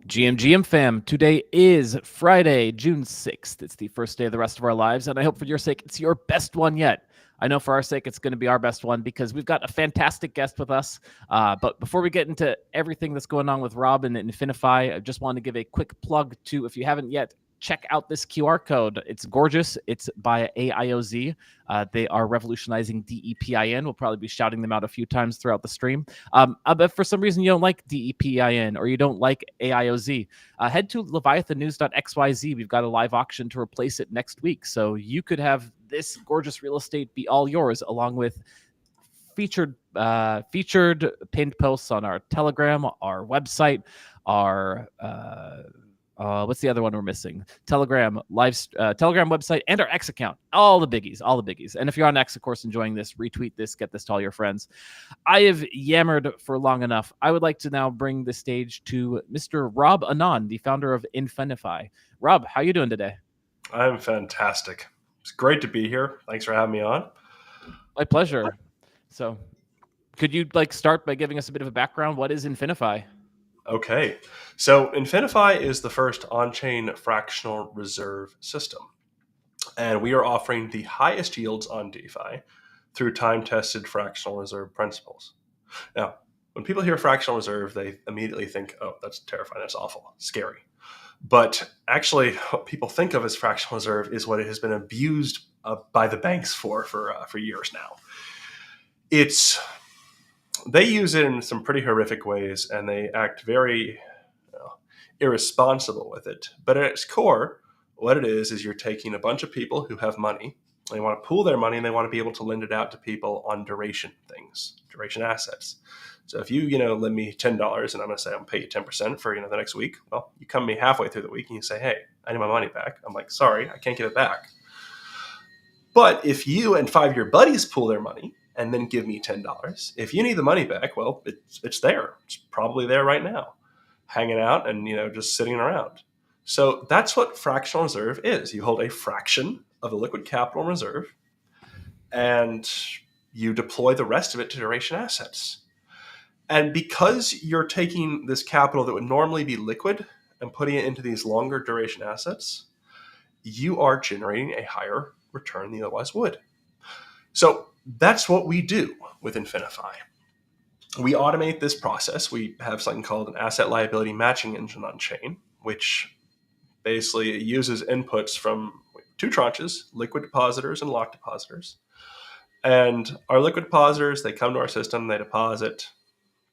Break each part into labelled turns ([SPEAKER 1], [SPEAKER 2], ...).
[SPEAKER 1] GM fam, today is Friday, June 6th. It's the first day of the rest of our lives, and I hope for your sake it's your best one yet. I know for our sake it's going to be our best one because we've got a fantastic guest with us. But before we get into everything that's going on with Rob and Infinifi, I just want to give a quick plug to, if you haven't yet, check out this QR code. It's gorgeous. It's by AIOZ. They are revolutionizing DEPIN. We'll probably be shouting them out a few times throughout the stream. But for some reason you don't like DEPIN or you don't like AIOZ, head to leviathannews.xyz. We've got a live auction to replace it next week. So you could have this gorgeous real estate be all yours, along with featured pinned posts on our Telegram, our website, our what's the other one we're missing? Telegram website, and our X account. All the biggies. And if you're on X, of course, enjoying this, retweet this, get this to all your friends. I have yammered for long enough. I would like to now bring the stage to Mr. Rob Anon, the founder of Infinifi. Rob, how you doing today?
[SPEAKER 2] I'm fantastic. It's great to be here. Thanks for having me on.
[SPEAKER 1] My pleasure. So, could you start by giving us a bit of a background? What is Infinifi?
[SPEAKER 2] Okay. So Infinifi is the first on-chain fractional reserve system. And we are offering the highest yields on DeFi through time-tested fractional reserve principles. Now, when people hear fractional reserve, they immediately think, oh, that's terrifying, that's awful, scary. But actually, what people think of as fractional reserve is what it has been abused by the banks for years now. They use it in some pretty horrific ways, and they act very irresponsible with it. But at its core, what it is you're taking a bunch of people who have money, they want to pool their money, and they want to be able to lend it out to people on duration assets. So if you lend me $10 and I'm going to say I'm going to pay you 10% for the next week, well, you come to me halfway through the week and you say, hey, I need my money back. I'm like, sorry, I can't give it back. But if you and 5 of your buddies pool their money and then give me $10, if you need the money back, well, it's there. It's probably there right now, hanging out and just sitting around. So that's what fractional reserve is. You hold a fraction of the liquid capital in reserve and you deploy the rest of it to duration assets. And because you're taking this capital that would normally be liquid and putting it into these longer duration assets, you are generating a higher return than you otherwise would. So that's what we do with Infinifi. We automate this process. We have something called an asset liability matching engine on chain, which basically uses inputs from 2 tranches, liquid depositors and locked depositors. And our liquid depositors, they come to our system, they deposit.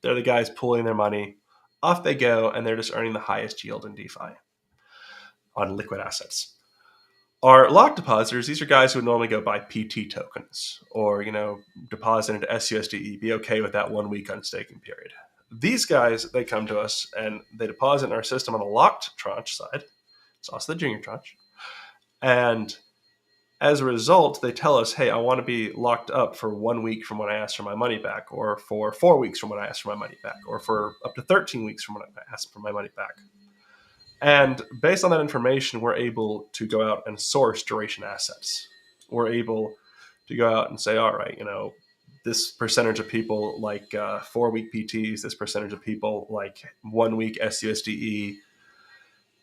[SPEAKER 2] They're the guys pooling their money. Off they go, and they're just earning the highest yield in DeFi on liquid assets. Our locked depositors, these are guys who would normally go buy PT tokens or, deposit into SUSDE, be okay with that 1 week unstaking period. These guys, they come to us and they deposit in our system on the locked tranche side. It's also the junior tranche. And as a result, they tell us, hey, I want to be locked up for 1 week from when I ask for my money back, or for 4 weeks from when I ask for my money back, or for up to 13 weeks from when I ask for my money back. And based on that information, we're able to go out and source duration assets. We're able to go out and say, all right, this percentage of people like 4-week PTs, this percentage of people like 1 week SUSDE.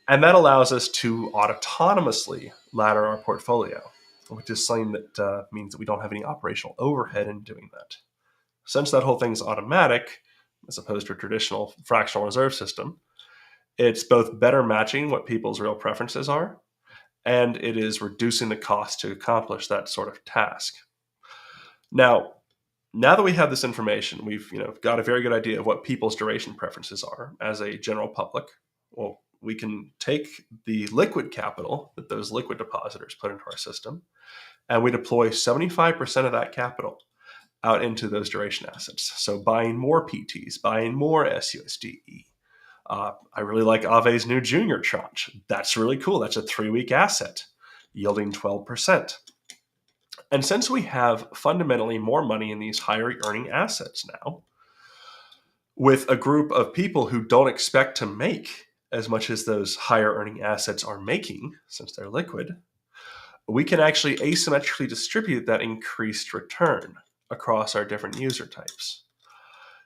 [SPEAKER 2] And that allows us to autonomously ladder our portfolio, which is something that means that we don't have any operational overhead in doing that. Since that whole thing's automatic, as opposed to a traditional fractional reserve system, it's both better matching what people's real preferences are, and it is reducing the cost to accomplish that sort of task. Now that we have this information, we've got a very good idea of what people's duration preferences are as a general public. Well, we can take the liquid capital that those liquid depositors put into our system, and we deploy 75% of that capital out into those duration assets. So buying more PTs, buying more SUSDE. I really like Aave's new junior tranche. That's really cool. That's a 3-week asset yielding 12%. And since we have fundamentally more money in these higher earning assets now, with a group of people who don't expect to make as much as those higher earning assets are making, since they're liquid, we can actually asymmetrically distribute that increased return across our different user types.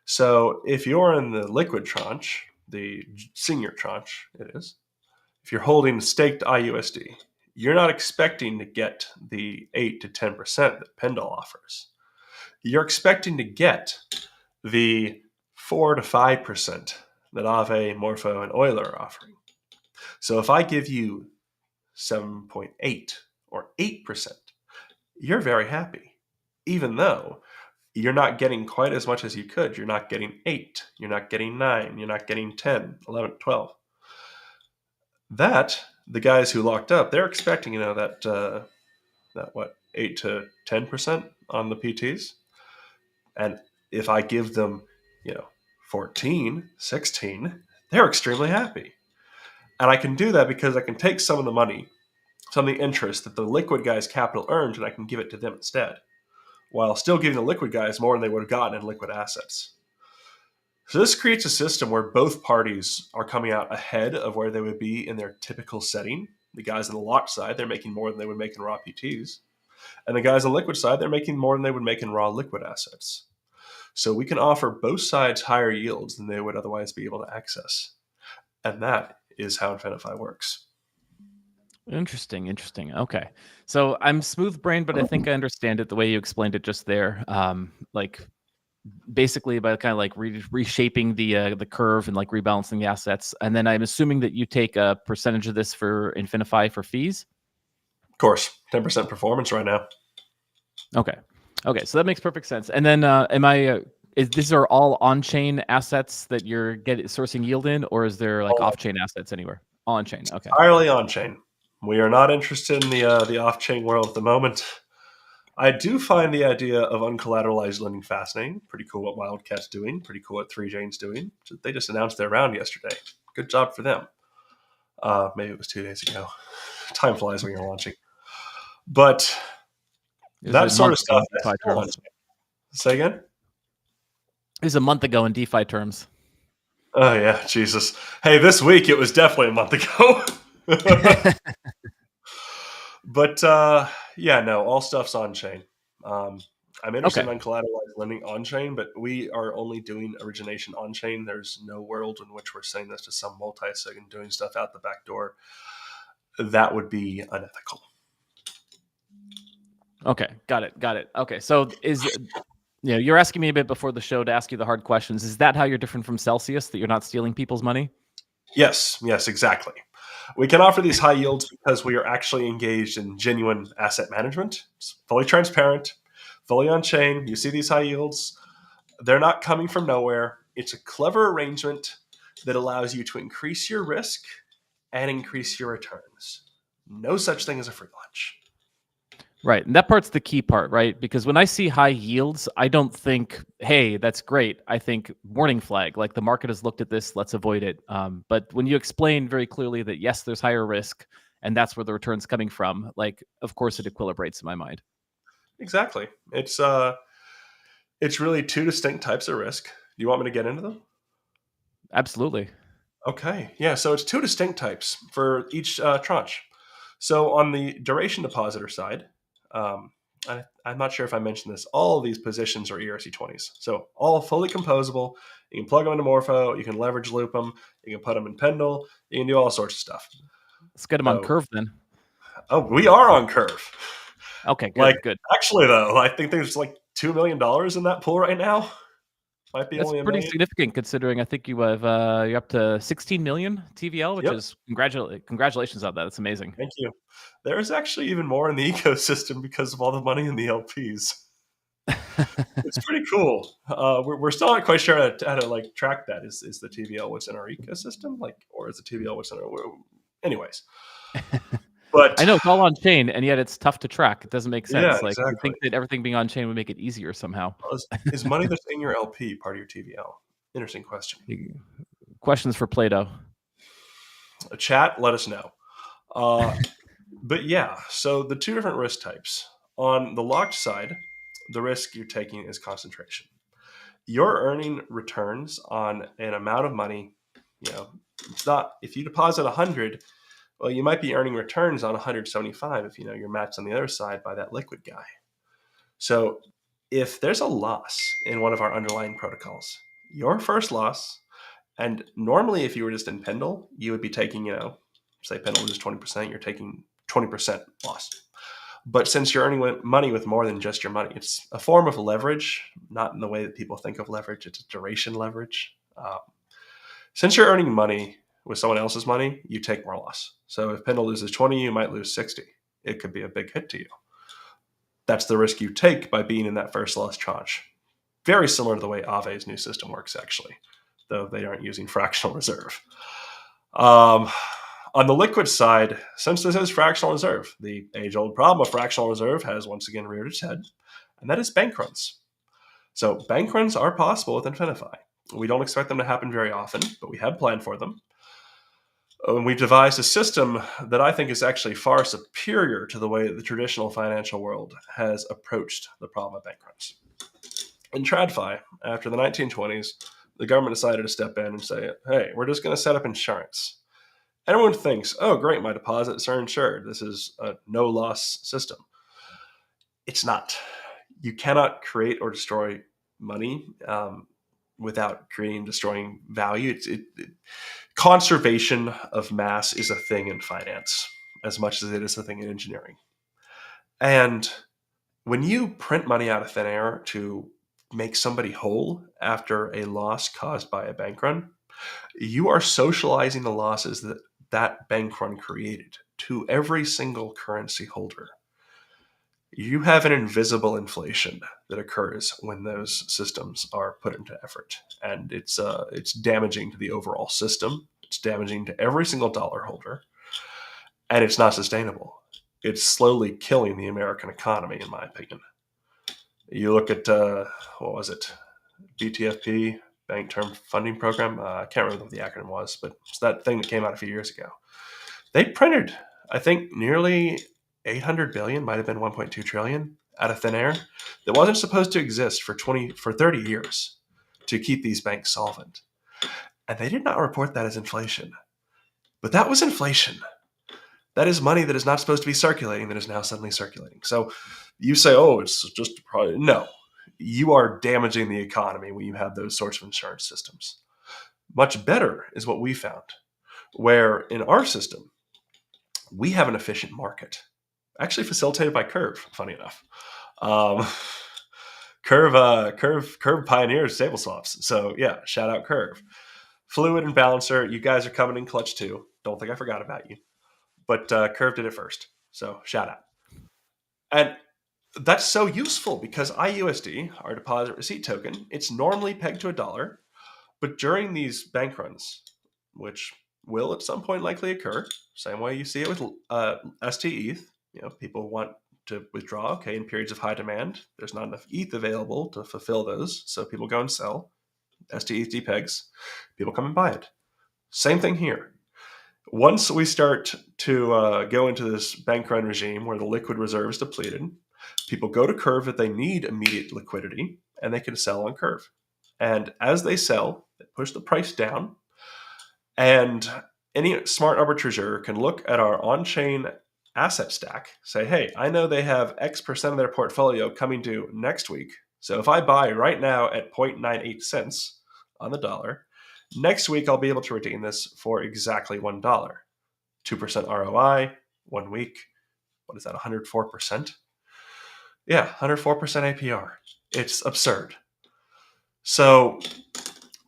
[SPEAKER 2] So if you're in the liquid tranche, the senior tranche, it is, if you're holding staked IUSD, you're not expecting to get the 8 to 10% that Pendle offers. You're expecting to get the 4 to 5% that Aave, Morpho, and Euler are offering. So if I give you 7.8 or 8%, you're very happy, even though you're not getting quite as much as you could. You're not getting 8, you're not getting 9, you're not getting 10, 11, 12. That, the guys who locked up, they're expecting, that what, 8 to 10% on the PTs. And if I give them, 14, 16, they're extremely happy. And I can do that because I can take some of the money, some of the interest that the liquid guys' capital earned, and I can give it to them instead, while still giving the liquid guys more than they would have gotten in liquid assets. So this creates a system where both parties are coming out ahead of where they would be in their typical setting. The guys on the locked side, they're making more than they would make in raw PTs. And the guys on the liquid side, they're making more than they would make in raw liquid assets. So we can offer both sides higher yields than they would otherwise be able to access. And that is how Infinifi works.
[SPEAKER 1] Interesting. Okay. So I'm smooth brained, but I think I understand it the way you explained it just there. Like basically by kind of like reshaping the curve and like rebalancing the assets. And then I'm assuming that you take a percentage of this for Infinifi for fees.
[SPEAKER 2] Of course, 10% performance right now.
[SPEAKER 1] Okay. So that makes perfect sense. And then these are all on-chain assets that you're sourcing yield in, or is there like off-chain assets anywhere? All on-chain. Okay.
[SPEAKER 2] Entirely on-chain. We are not interested in the off-chain world at the moment. I do find the idea of uncollateralized lending fascinating. Pretty cool what Wildcat's doing. Pretty cool what 3Chain's doing. They just announced their round yesterday. Good job for them. Maybe it was 2 days ago. Time flies when you're launching. But that sort of stuff. Say again?
[SPEAKER 1] It was a month ago in DeFi terms.
[SPEAKER 2] Oh, yeah. Jesus. Hey, this week it was definitely a month ago. But all stuff's on-chain. I'm interested in uncollateralized lending on-chain, but we are only doing origination on-chain. There's no world in which we're saying this to some multi-sig and doing stuff out the back door. That would be unethical.
[SPEAKER 1] Okay, got it. Okay, so you're asking me a bit before the show to ask you the hard questions. Is that how you're different from Celsius, that you're not stealing people's money?
[SPEAKER 2] Yes, exactly. We can offer these high yields because we are actually engaged in genuine asset management. It's fully transparent, fully on-chain. You see these high yields. They're not coming from nowhere. It's a clever arrangement that allows you to increase your risk and increase your returns. No such thing as a free lunch.
[SPEAKER 1] Right. And that part's the key part, right? Because when I see high yields, I don't think, hey, that's great. I think warning flag, like the market has looked at this, let's avoid it. But when you explain very clearly that, yes, there's higher risk and that's where the return's coming from, like, of course, it equilibrates in my mind.
[SPEAKER 2] Exactly. It's really two distinct types of risk. Do you want me to get into them?
[SPEAKER 1] Absolutely.
[SPEAKER 2] Okay. Yeah. So it's two distinct types for each tranche. So on the duration depositor side, I'm not sure if I mentioned this. All of these positions are ERC20s. So all fully composable. You can plug them into Morpho. You can leverage loop them. You can put them in Pendle. You can do all sorts of stuff.
[SPEAKER 1] Let's get them on Curve then.
[SPEAKER 2] Oh, we are on Curve.
[SPEAKER 1] Okay, good.
[SPEAKER 2] Actually, though, I think there's like $2 million in that pool right now. Might be
[SPEAKER 1] That's
[SPEAKER 2] only
[SPEAKER 1] pretty significant considering I think you have you're up to 16 million TVL, which is congratulations on that. That's amazing.
[SPEAKER 2] Thank you. There is actually even more in the ecosystem because of all the money in the LPs. It's pretty cool. We're still not quite sure how to like track that. Is the TVL what's in our ecosystem, or is the TVL what's in our? Anyways, but
[SPEAKER 1] I know it's all on chain, and yet it's tough to track. It doesn't make sense.
[SPEAKER 2] Yeah,
[SPEAKER 1] like
[SPEAKER 2] exactly.
[SPEAKER 1] you think that everything being on chain would make it easier somehow.
[SPEAKER 2] Is money that's in your LP part of your TVL? Interesting question.
[SPEAKER 1] Questions for Plato.
[SPEAKER 2] A chat, let us know. But yeah, so the two different risk types. On the locked side, the risk you're taking is concentration. You're earning returns on an amount of money. It's not, if you deposit 100, well, you might be earning returns on 175 if you're matched on the other side by that liquid guy. So if there's a loss in one of our underlying protocols, your first loss And normally, if you were just in Pendle, you would be taking, say Pendle loses 20%, you're taking 20% loss. But since you're earning money with more than just your money, it's a form of leverage, not in the way that people think of leverage. It's a duration leverage. Since you're earning money with someone else's money, you take more loss. So if Pendle loses 20, you might lose 60. It could be a big hit to you. That's the risk you take by being in that first loss tranche. Very similar to the way Aave's new system works, actually, though they aren't using fractional reserve. On the liquid side, since this is fractional reserve, the age-old problem of fractional reserve has once again reared its head, and that is bank runs. So bank runs are possible with Infinifi. We don't expect them to happen very often, but we have planned for them. And we've devised a system that I think is actually far superior to the way the traditional financial world has approached the problem of bank runs. In TradFi, after the 1920s, the government decided to step in and say, hey, we're just going to set up insurance. Everyone thinks, oh, great, my deposits are insured. This is a no-loss system. It's not. You cannot create or destroy money without creating and destroying value. Conservation of mass is a thing in finance as much as it is a thing in engineering. And when you print money out of thin air to make somebody whole after a loss caused by a bank run, you are socializing the losses that that bank run created to every single currency holder. You have an invisible inflation that occurs when those systems are put into effort, and it's damaging to the overall system. It's damaging to every single dollar holder, and it's not sustainable. It's slowly killing the American economy, in my opinion. You look at what was it, BTFP, Bank Term Funding Program. I can't remember what the acronym was, but it's that thing that came out a few years ago. They printed, I think, nearly 800 billion, might have been 1.2 trillion out of thin air that wasn't supposed to exist for 30 years to keep these banks solvent. And they did not report that as inflation. But that was inflation. That is money that is not supposed to be circulating that is now suddenly circulating. So you say, oh, it's just probably, no. You are damaging the economy when you have those sorts of insurance systems. Much better is what we found, where in our system, we have an efficient market, actually facilitated by Curve, funny enough. Curve pioneers stable swaps. So yeah, shout out Curve. Fluid and Balancer, you guys are coming in clutch too. Don't think I forgot about you. But Curve did it first. So shout out. And that's so useful because IUSD, our deposit receipt token, it's normally pegged to $1. But during these bank runs, which will at some point likely occur, same way you see it with ST-ETH, people want to withdraw, okay, in periods of high demand. There's not enough ETH available to fulfill those, so people go and sell. ST-ETH depegs, people come and buy it. Same thing here. Once we start to go into this bank run regime where the liquid reserve is depleted, people go to Curve if they need immediate liquidity, and they can sell on Curve. And as they sell, they push the price down, and any smart arbitrageur can look at our on-chain asset stack, say, hey, I know they have X% of their portfolio coming due next week. So if I buy right now at 0.98 cents on the dollar, next week I'll be able to redeem this for exactly $1. 2% ROI, 1 week. What is that, 104%? Yeah, 104% APR. It's absurd. So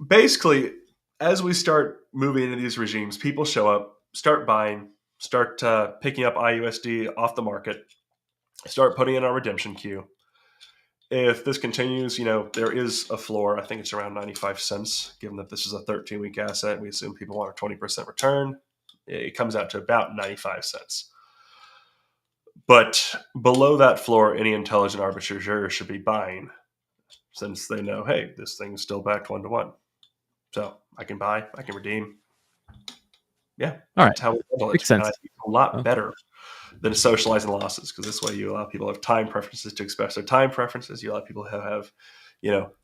[SPEAKER 2] basically, as we start moving into these regimes, people show up, start buying, start picking up IUSD off the market, start putting in our redemption queue. If this continues, there is a floor. I think it's around 95 cents, given that this is a 13-week asset. We assume people want a 20% return. It comes out to about 95 cents. But below that floor, any intelligent arbitrageur should be buying, since they know, hey, this thing's still backed 1-to-1. So I can buy, I can redeem. Yeah,
[SPEAKER 1] all right.
[SPEAKER 2] That's how we handle it.
[SPEAKER 1] Makes sense.
[SPEAKER 2] And I think it's a lot better than socializing losses, because this way you allow people to have time preferences to express their time preferences. You allow people to have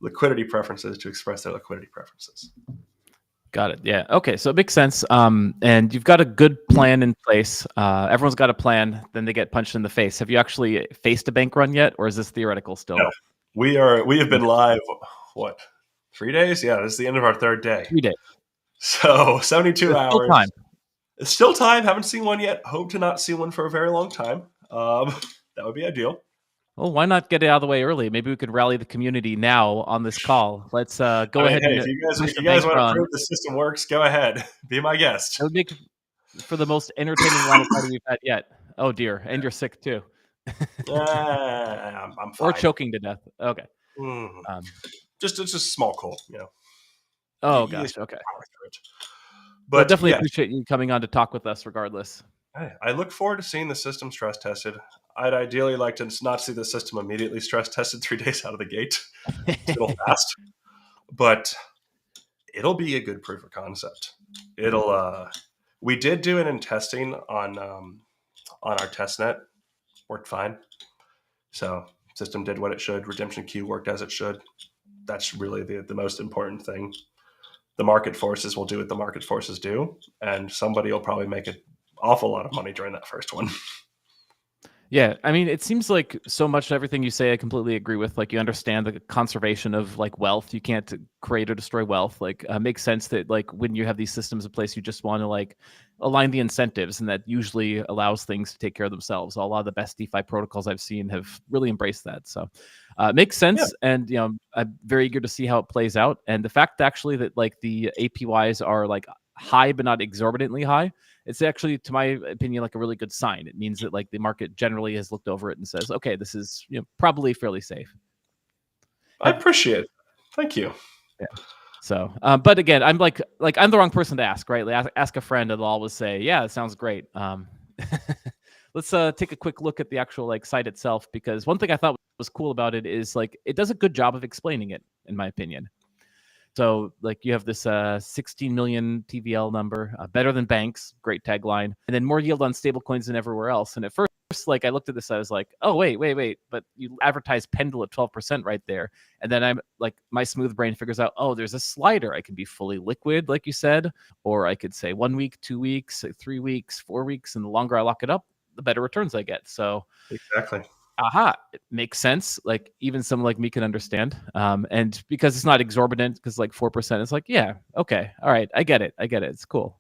[SPEAKER 2] liquidity preferences to express their liquidity preferences.
[SPEAKER 1] Got it. Yeah. Okay. So it makes sense. And you've got a good plan in place. Everyone's got a plan. Then they get punched in the face. Have you actually faced a bank run yet, or is this theoretical still?
[SPEAKER 2] No. We have been live, 3 days? Yeah, this is the end of our third day.
[SPEAKER 1] 3 days.
[SPEAKER 2] So 72
[SPEAKER 1] There's still time.
[SPEAKER 2] hours. It's still time. Haven't seen one yet. Hope to not see one for a very long time. That would be ideal.
[SPEAKER 1] Well, why not get it out of the way early? Maybe we could rally the community now on this call. Let's go
[SPEAKER 2] I mean,
[SPEAKER 1] ahead
[SPEAKER 2] hey,
[SPEAKER 1] and
[SPEAKER 2] if
[SPEAKER 1] push the
[SPEAKER 2] you guys
[SPEAKER 1] bank
[SPEAKER 2] want to
[SPEAKER 1] run.
[SPEAKER 2] prove the system works, go ahead. Be my guest.
[SPEAKER 1] It would make for the most entertaining Llama party we've had yet. Oh dear, and you're sick too,
[SPEAKER 2] I'm
[SPEAKER 1] or
[SPEAKER 2] fine.
[SPEAKER 1] choking to death. Okay.
[SPEAKER 2] Just it's just a small cold, you know.
[SPEAKER 1] Oh gosh. Okay. Well,
[SPEAKER 2] But
[SPEAKER 1] definitely
[SPEAKER 2] yeah,
[SPEAKER 1] appreciate you coming on to talk with us, regardless.
[SPEAKER 2] I look forward to seeing the system stress tested. I'd ideally like to not see the system immediately stress tested 3 days out of the gate. It's a little fast, but it'll be a good proof of concept. It'll. We did do it in testing on our test net. Worked fine. So system did what it should. Redemption queue worked as it should. That's really the most important thing. The market forces will do what the market forces do, and somebody will probably make an awful lot of money during that first one.
[SPEAKER 1] Yeah, I mean, it seems like so much everything you say I completely agree with. Like, you understand the conservation of like wealth. You can't create or destroy wealth. Like, makes sense that like when you have these systems in place, you just want to like align the incentives, and that usually allows things to take care of themselves. A lot of the best DeFi protocols I've seen have really embraced that. So, it makes
[SPEAKER 2] Yeah,
[SPEAKER 1] sense, and I'm very eager to see how it plays out. And the fact actually that like the APYs are like high but not exorbitantly high, it's actually, to my opinion, like a really good sign. It means that like the market generally has looked over it and says, okay, this is probably fairly safe.
[SPEAKER 2] I appreciate it. Thank you.
[SPEAKER 1] Yeah. So, but again, I'm like I'm the wrong person to ask, right? Like, ask a friend, and they'll always say, yeah, it sounds great. Let's take a quick look at the actual like site itself, because one thing I thought was cool about it is like it does a good job of explaining it, in my opinion. So like you have this 16 million TVL number, better than banks, great tagline, and then more yield on stablecoins than everywhere else. And at first, like I looked at this, I was like, oh wait, but you advertise Pendle at 12% right there. And then I'm like, my smooth brain figures out, oh, there's a slider. I can be fully liquid, like you said, or I could say 1 week, 2 weeks, 3 weeks, 4 weeks, and the longer I lock it up, the better returns I get. So
[SPEAKER 2] Exactly.
[SPEAKER 1] aha, it makes sense. Like even someone like me can understand. And because it's not exorbitant, because like 4%, it's like, yeah, okay, all right, I get it. It's cool.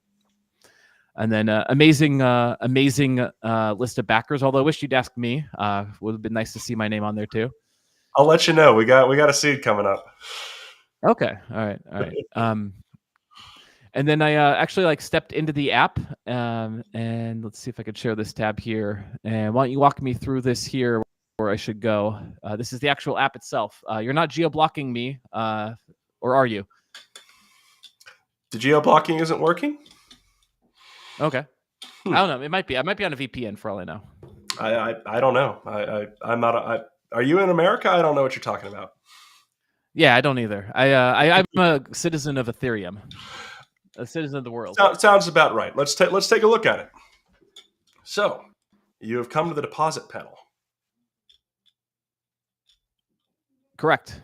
[SPEAKER 1] And then amazing list of backers. Although I wish you'd ask me. Would have been nice to see my name on there too.
[SPEAKER 2] I'll let you know. We got a seed coming up.
[SPEAKER 1] Okay, all right. And then I actually like stepped into the app, and let's see if I could share this tab here. And why don't you walk me through this here, where I should go? This is the actual app itself. You're not geo-blocking me, or are you?
[SPEAKER 2] The geo blocking isn't working.
[SPEAKER 1] Okay. I don't know. It might be. I might be on a VPN for all I know.
[SPEAKER 2] I don't know. I'm not. Are you in America? I don't know what you're talking about.
[SPEAKER 1] Yeah, I don't either. I'm a citizen of Ethereum, a citizen of the world.
[SPEAKER 2] Sounds about right. Let's take a look at it. So, you have come to the deposit panel.
[SPEAKER 1] Correct.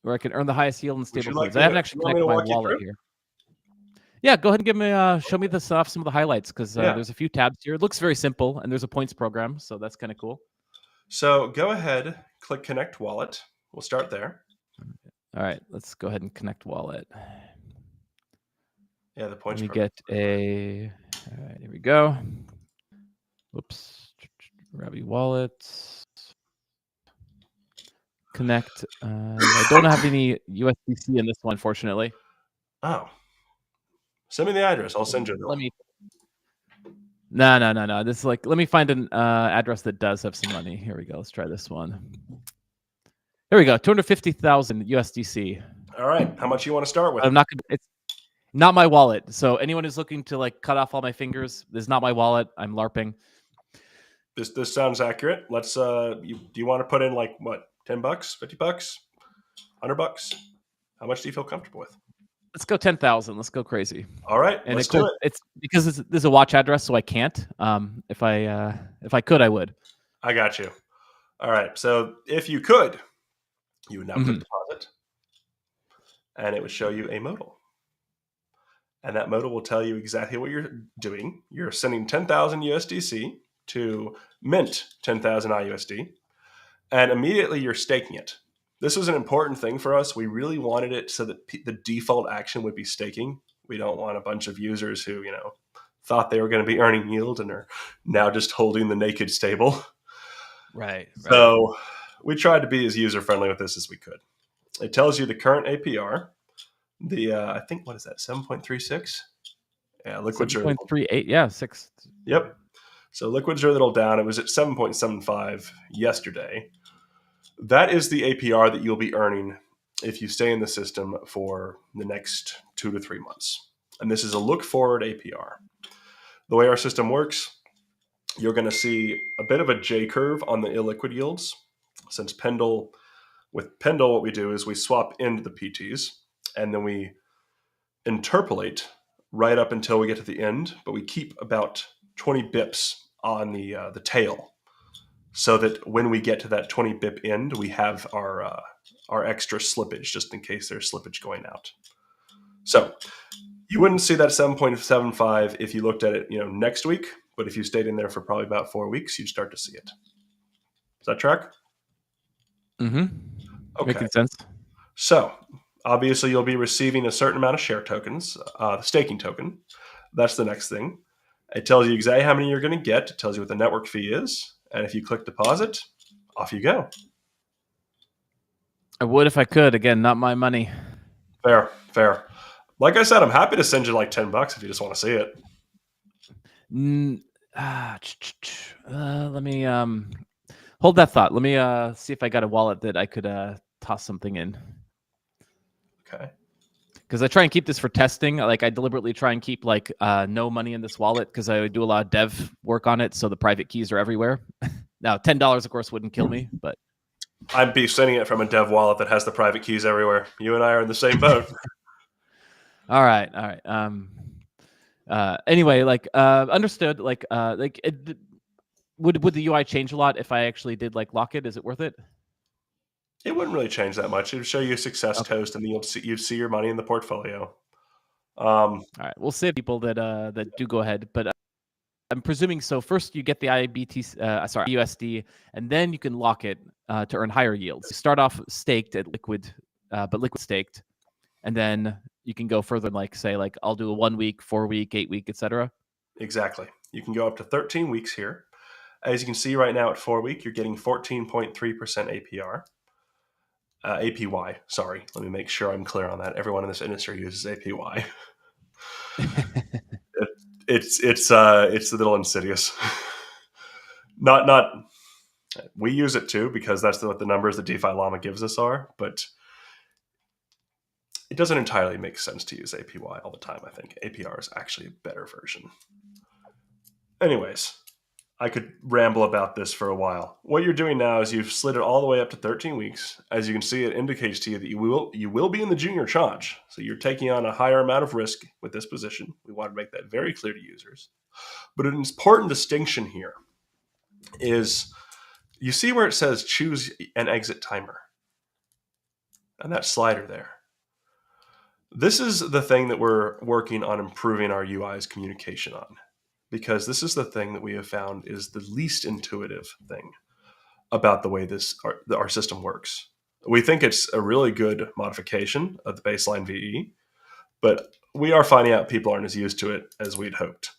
[SPEAKER 1] Where I can earn the highest yield in stable coins. I haven't actually
[SPEAKER 2] want me
[SPEAKER 1] connected
[SPEAKER 2] to
[SPEAKER 1] my
[SPEAKER 2] walk you
[SPEAKER 1] wallet
[SPEAKER 2] through?
[SPEAKER 1] here. Yeah, go ahead and give me show me this off, some of the highlights, because
[SPEAKER 2] Yeah.
[SPEAKER 1] there's a few tabs here. It looks very simple, and there's a points program, so that's kind of cool.
[SPEAKER 2] So go ahead, click Connect Wallet. We'll start there.
[SPEAKER 1] All right, let's go ahead and connect wallet.
[SPEAKER 2] Yeah, the points
[SPEAKER 1] Let me
[SPEAKER 2] program.
[SPEAKER 1] get a. All right, here we go. Whoops. Ravi wallet. Connect. I don't have any USDC in this one, unfortunately.
[SPEAKER 2] Oh. Send me the address. I'll send you the.
[SPEAKER 1] Let me. No. This is like, let me find an address that does have some money. Here we go. Let's try this one. There we go. 250,000 USDC.
[SPEAKER 2] All right. How much you want to start with?
[SPEAKER 1] I'm not gonna. It's not my wallet. So anyone who's looking to like cut off all my fingers, this is not my wallet. I'm LARPing.
[SPEAKER 2] This sounds accurate. Let's do you want to put in like what, $10, $50, $100? How much do you feel comfortable with?
[SPEAKER 1] Let's go 10,000. Let's go crazy.
[SPEAKER 2] All right,
[SPEAKER 1] And
[SPEAKER 2] let's do it.
[SPEAKER 1] It's because this is a watch address, so I can't. If I could, I would.
[SPEAKER 2] I got you. All right. So if you could, you would now click deposit, and it would show you a modal. And that modal will tell you exactly what you're doing. You're sending 10,000 USDC to mint 10,000 IUSD, and immediately you're staking it. This was an important thing for us. We really wanted it so that the default action would be staking. We don't want a bunch of users who, thought they were going to be earning yield and are now just holding the naked stable.
[SPEAKER 1] Right.
[SPEAKER 2] So we tried to be as user friendly with this as we could. It tells you the current APR. I think, what is that, 7.36? Yeah, liquids are
[SPEAKER 1] 7.38. Yeah, 6.
[SPEAKER 2] Yep. So liquids are a little down. It was at 7.75 yesterday. That is the APR that you'll be earning if you stay in the system for the next 2 to 3 months. And this is a look forward APR. The way our system works, you're going to see a bit of a J curve on the illiquid yields. Since with Pendle, what we do is we swap into the PTs and then we interpolate right up until we get to the end, but we keep about 20 bips on the tail, so that when we get to that 20 bip end, we have our extra slippage just in case there's slippage going out. So you wouldn't see that 7.75 if you looked at it, next week, but if you stayed in there for probably about 4 weeks, you'd start to see it. Does that track?
[SPEAKER 1] Mm-hmm.
[SPEAKER 2] Okay.
[SPEAKER 1] Making sense.
[SPEAKER 2] So obviously you'll be receiving a certain amount of share tokens, the staking token. That's the next thing. It tells you exactly how many you're going to get. It tells you what the network fee is. And if you click deposit, off you go.
[SPEAKER 1] I would if I could. Again, not my money.
[SPEAKER 2] Fair. Like I said, I'm happy to send you like $10 if you just want to see it.
[SPEAKER 1] Let me hold that thought. Let me see if I got a wallet that I could toss something in.
[SPEAKER 2] Okay.
[SPEAKER 1] Because I try and keep this for testing. Like I deliberately try and keep like no money in this wallet because I do a lot of dev work on it, so the private keys are everywhere. Now, $10 of course wouldn't kill me, but
[SPEAKER 2] I'd be sending it from a dev wallet that has the private keys everywhere. You and I are in the same boat.
[SPEAKER 1] All right. Anyway, understood. Would the UI change a lot if I actually did like lock it? Is it worth it?
[SPEAKER 2] It wouldn't really change that much. It would show you a success toast, and you'd see your money in the portfolio.
[SPEAKER 1] All right, we'll save people that do go ahead, but I'm presuming so. First, you get the USD, and then you can lock it to earn higher yields. You start off staked at liquid, but liquid staked, and then you can go further. I'll do a 1 week, 4 week, 8 week, etc.
[SPEAKER 2] Exactly. You can go up to 13 weeks here. As you can see right now at 4 week, you're getting 14.3% APR. APY. Sorry, let me make sure I'm clear on that. Everyone in this industry uses APY. It's a little insidious. Not. We use it too because that's what the numbers that DeFi Llama gives us are, but it doesn't entirely make sense to use APY all the time. I think APR is actually a better version. Anyways, I could ramble about this for a while. What you're doing now is you've slid it all the way up to 13 weeks. As you can see, it indicates to you that you will be in the junior tranche. So you're taking on a higher amount of risk with this position. We want to make that very clear to users. But an important distinction here is you see where it says choose an exit timer. And that slider there. This is the thing that we're working on improving our UI's communication on, because this is the thing that we have found is the least intuitive thing about the way our system works. We think it's a really good modification of the baseline VE, but we are finding out people aren't as used to it as we'd hoped.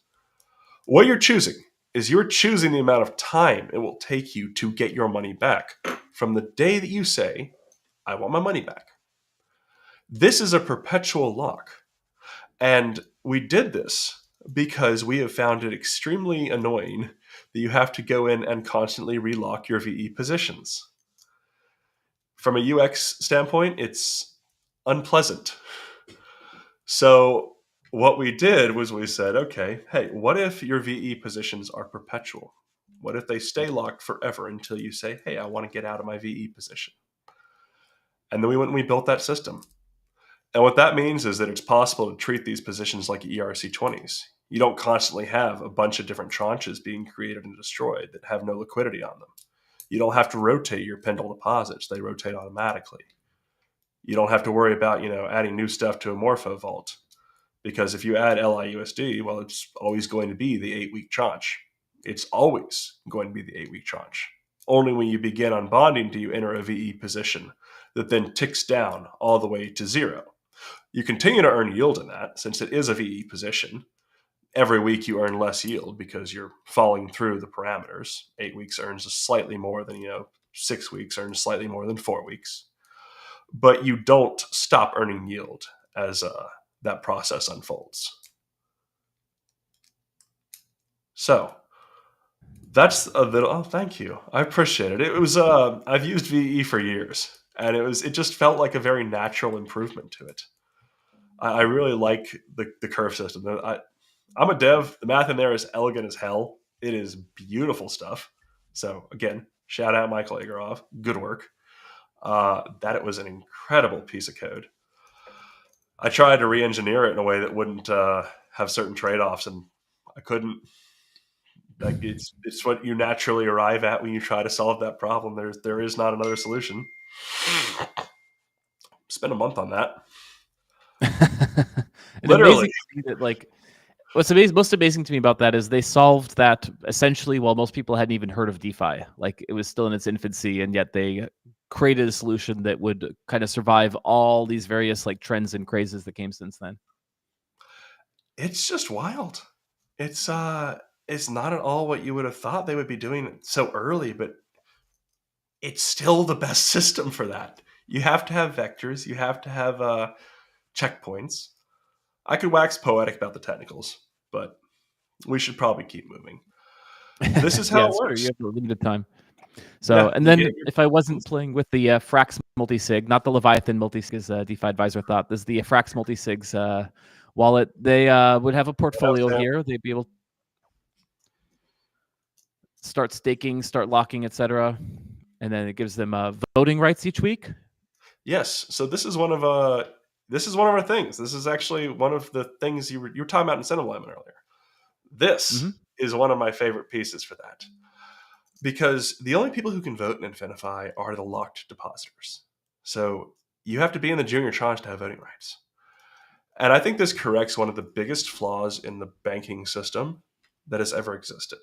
[SPEAKER 2] What you're choosing is you're choosing the amount of time it will take you to get your money back from the day that you say, I want my money back. This is a perpetual lock. And we did this because we have found it extremely annoying that you have to go in and constantly relock your VE positions. From a UX standpoint, it's unpleasant. So what we did was we said, okay, hey, what if your VE positions are perpetual? What if they stay locked forever until you say, hey, I want to get out of my VE position? And then we went and we built that system. And what that means is that it's possible to treat these positions like ERC20s. You don't constantly have a bunch of different tranches being created and destroyed that have no liquidity on them. You don't have to rotate your Pendle deposits. They rotate automatically. You don't have to worry about, adding new stuff to a Morpho vault. Because if you add LIUSD, well, it's always going to be the 8-week tranche. It's always going to be the 8-week tranche. Only when you begin unbonding do you enter a VE position that then ticks down all the way to 0. You continue to earn yield in that since it is a VE position. Every week you earn less yield because you're falling through the parameters. 8 weeks earns slightly more than, 6 weeks earns slightly more than 4 weeks. But you don't stop earning yield as that process unfolds. So that's a little. Oh, thank you. I appreciate it. It was. I've used VE for years, and it just felt like a very natural improvement to it. I really like the curve system. I'm a dev. The math in there is elegant as hell. It is beautiful stuff. So again, shout out Michael Igorov. Good work. That it was an incredible piece of code. I tried to re-engineer it in a way that wouldn't have certain trade-offs, and I couldn't. Like it's what you naturally arrive at when you try to solve that problem. There is not another solution. Spent a month on that.
[SPEAKER 1] And
[SPEAKER 2] Literally.
[SPEAKER 1] amazing that, like, what's most amazing to me about that is they solved that essentially while most people hadn't even heard of DeFi. Like, it was still in its infancy, and yet they created a solution that would kind of survive all these various like trends and crazes that came since then.
[SPEAKER 2] It's just wild. It's not at all what you would have thought they would be doing so early, but it's still the best system for that. You have to have vectors. You have to have checkpoints. I could wax poetic about the technicals, but we should probably keep moving. This is how it works.
[SPEAKER 1] You have a limited time. So, and then if I wasn't playing with the Frax multisig, not the Leviathan multisig, as DeFi Advisor thought, this is the Frax multisigs wallet. They would have a portfolio here. They'd be able to start staking, start locking, etc. And then it gives them voting rights each week.
[SPEAKER 2] Yes. So this is one of our things. This is actually one of the things you were talking about incentive alignment earlier. This is one of my favorite pieces for that. Because the only people who can vote in Infinifi are the locked depositors. So you have to be in the junior tranche to have voting rights. And I think this corrects one of the biggest flaws in the banking system that has ever existed.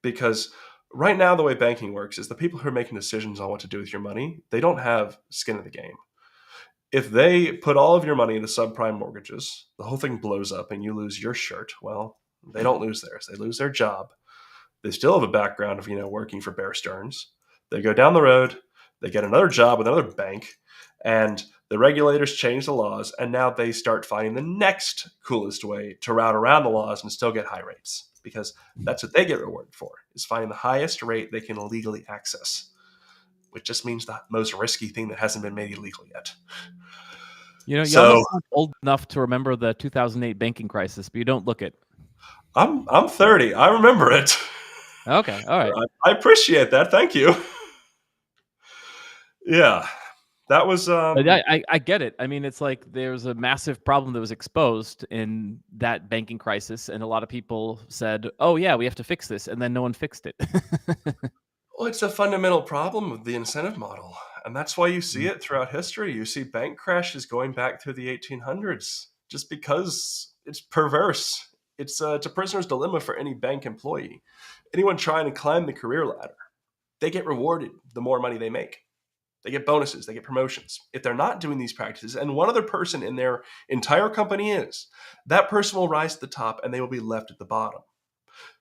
[SPEAKER 2] Because right now, the way banking works is the people who are making decisions on what to do with your money, they don't have skin in the game. If they put all of your money into subprime mortgages, the whole thing blows up and you lose your shirt, well, they don't lose theirs. They lose their job. They still have a background of, working for Bear Stearns. They go down the road, they get another job with another bank, and the regulators change the laws, and now they start finding the next coolest way to route around the laws and still get high rates, because that's what they get rewarded for, is finding the highest rate they can legally access, which just means the most risky thing that hasn't been made illegal yet.
[SPEAKER 1] You almost sound old enough to remember the 2008 banking crisis, but you don't look it.
[SPEAKER 2] I'm 30. I remember it.
[SPEAKER 1] Okay, all right.
[SPEAKER 2] I appreciate that. Thank you. Yeah, that was.
[SPEAKER 1] I get it. I mean, it's like there's a massive problem that was exposed in that banking crisis, and a lot of people said, "Oh yeah, we have to fix this," and then no one fixed it.
[SPEAKER 2] Well, it's a fundamental problem of the incentive model, and that's why you see it throughout history. You see bank crashes going back through the 1800s, just because it's perverse. It's a prisoner's dilemma for any bank employee. Anyone trying to climb the career ladder, they get rewarded the more money they make. They get bonuses, they get promotions. If they're not doing these practices, and one other person in their entire company is, that person will rise to the top and they will be left at the bottom.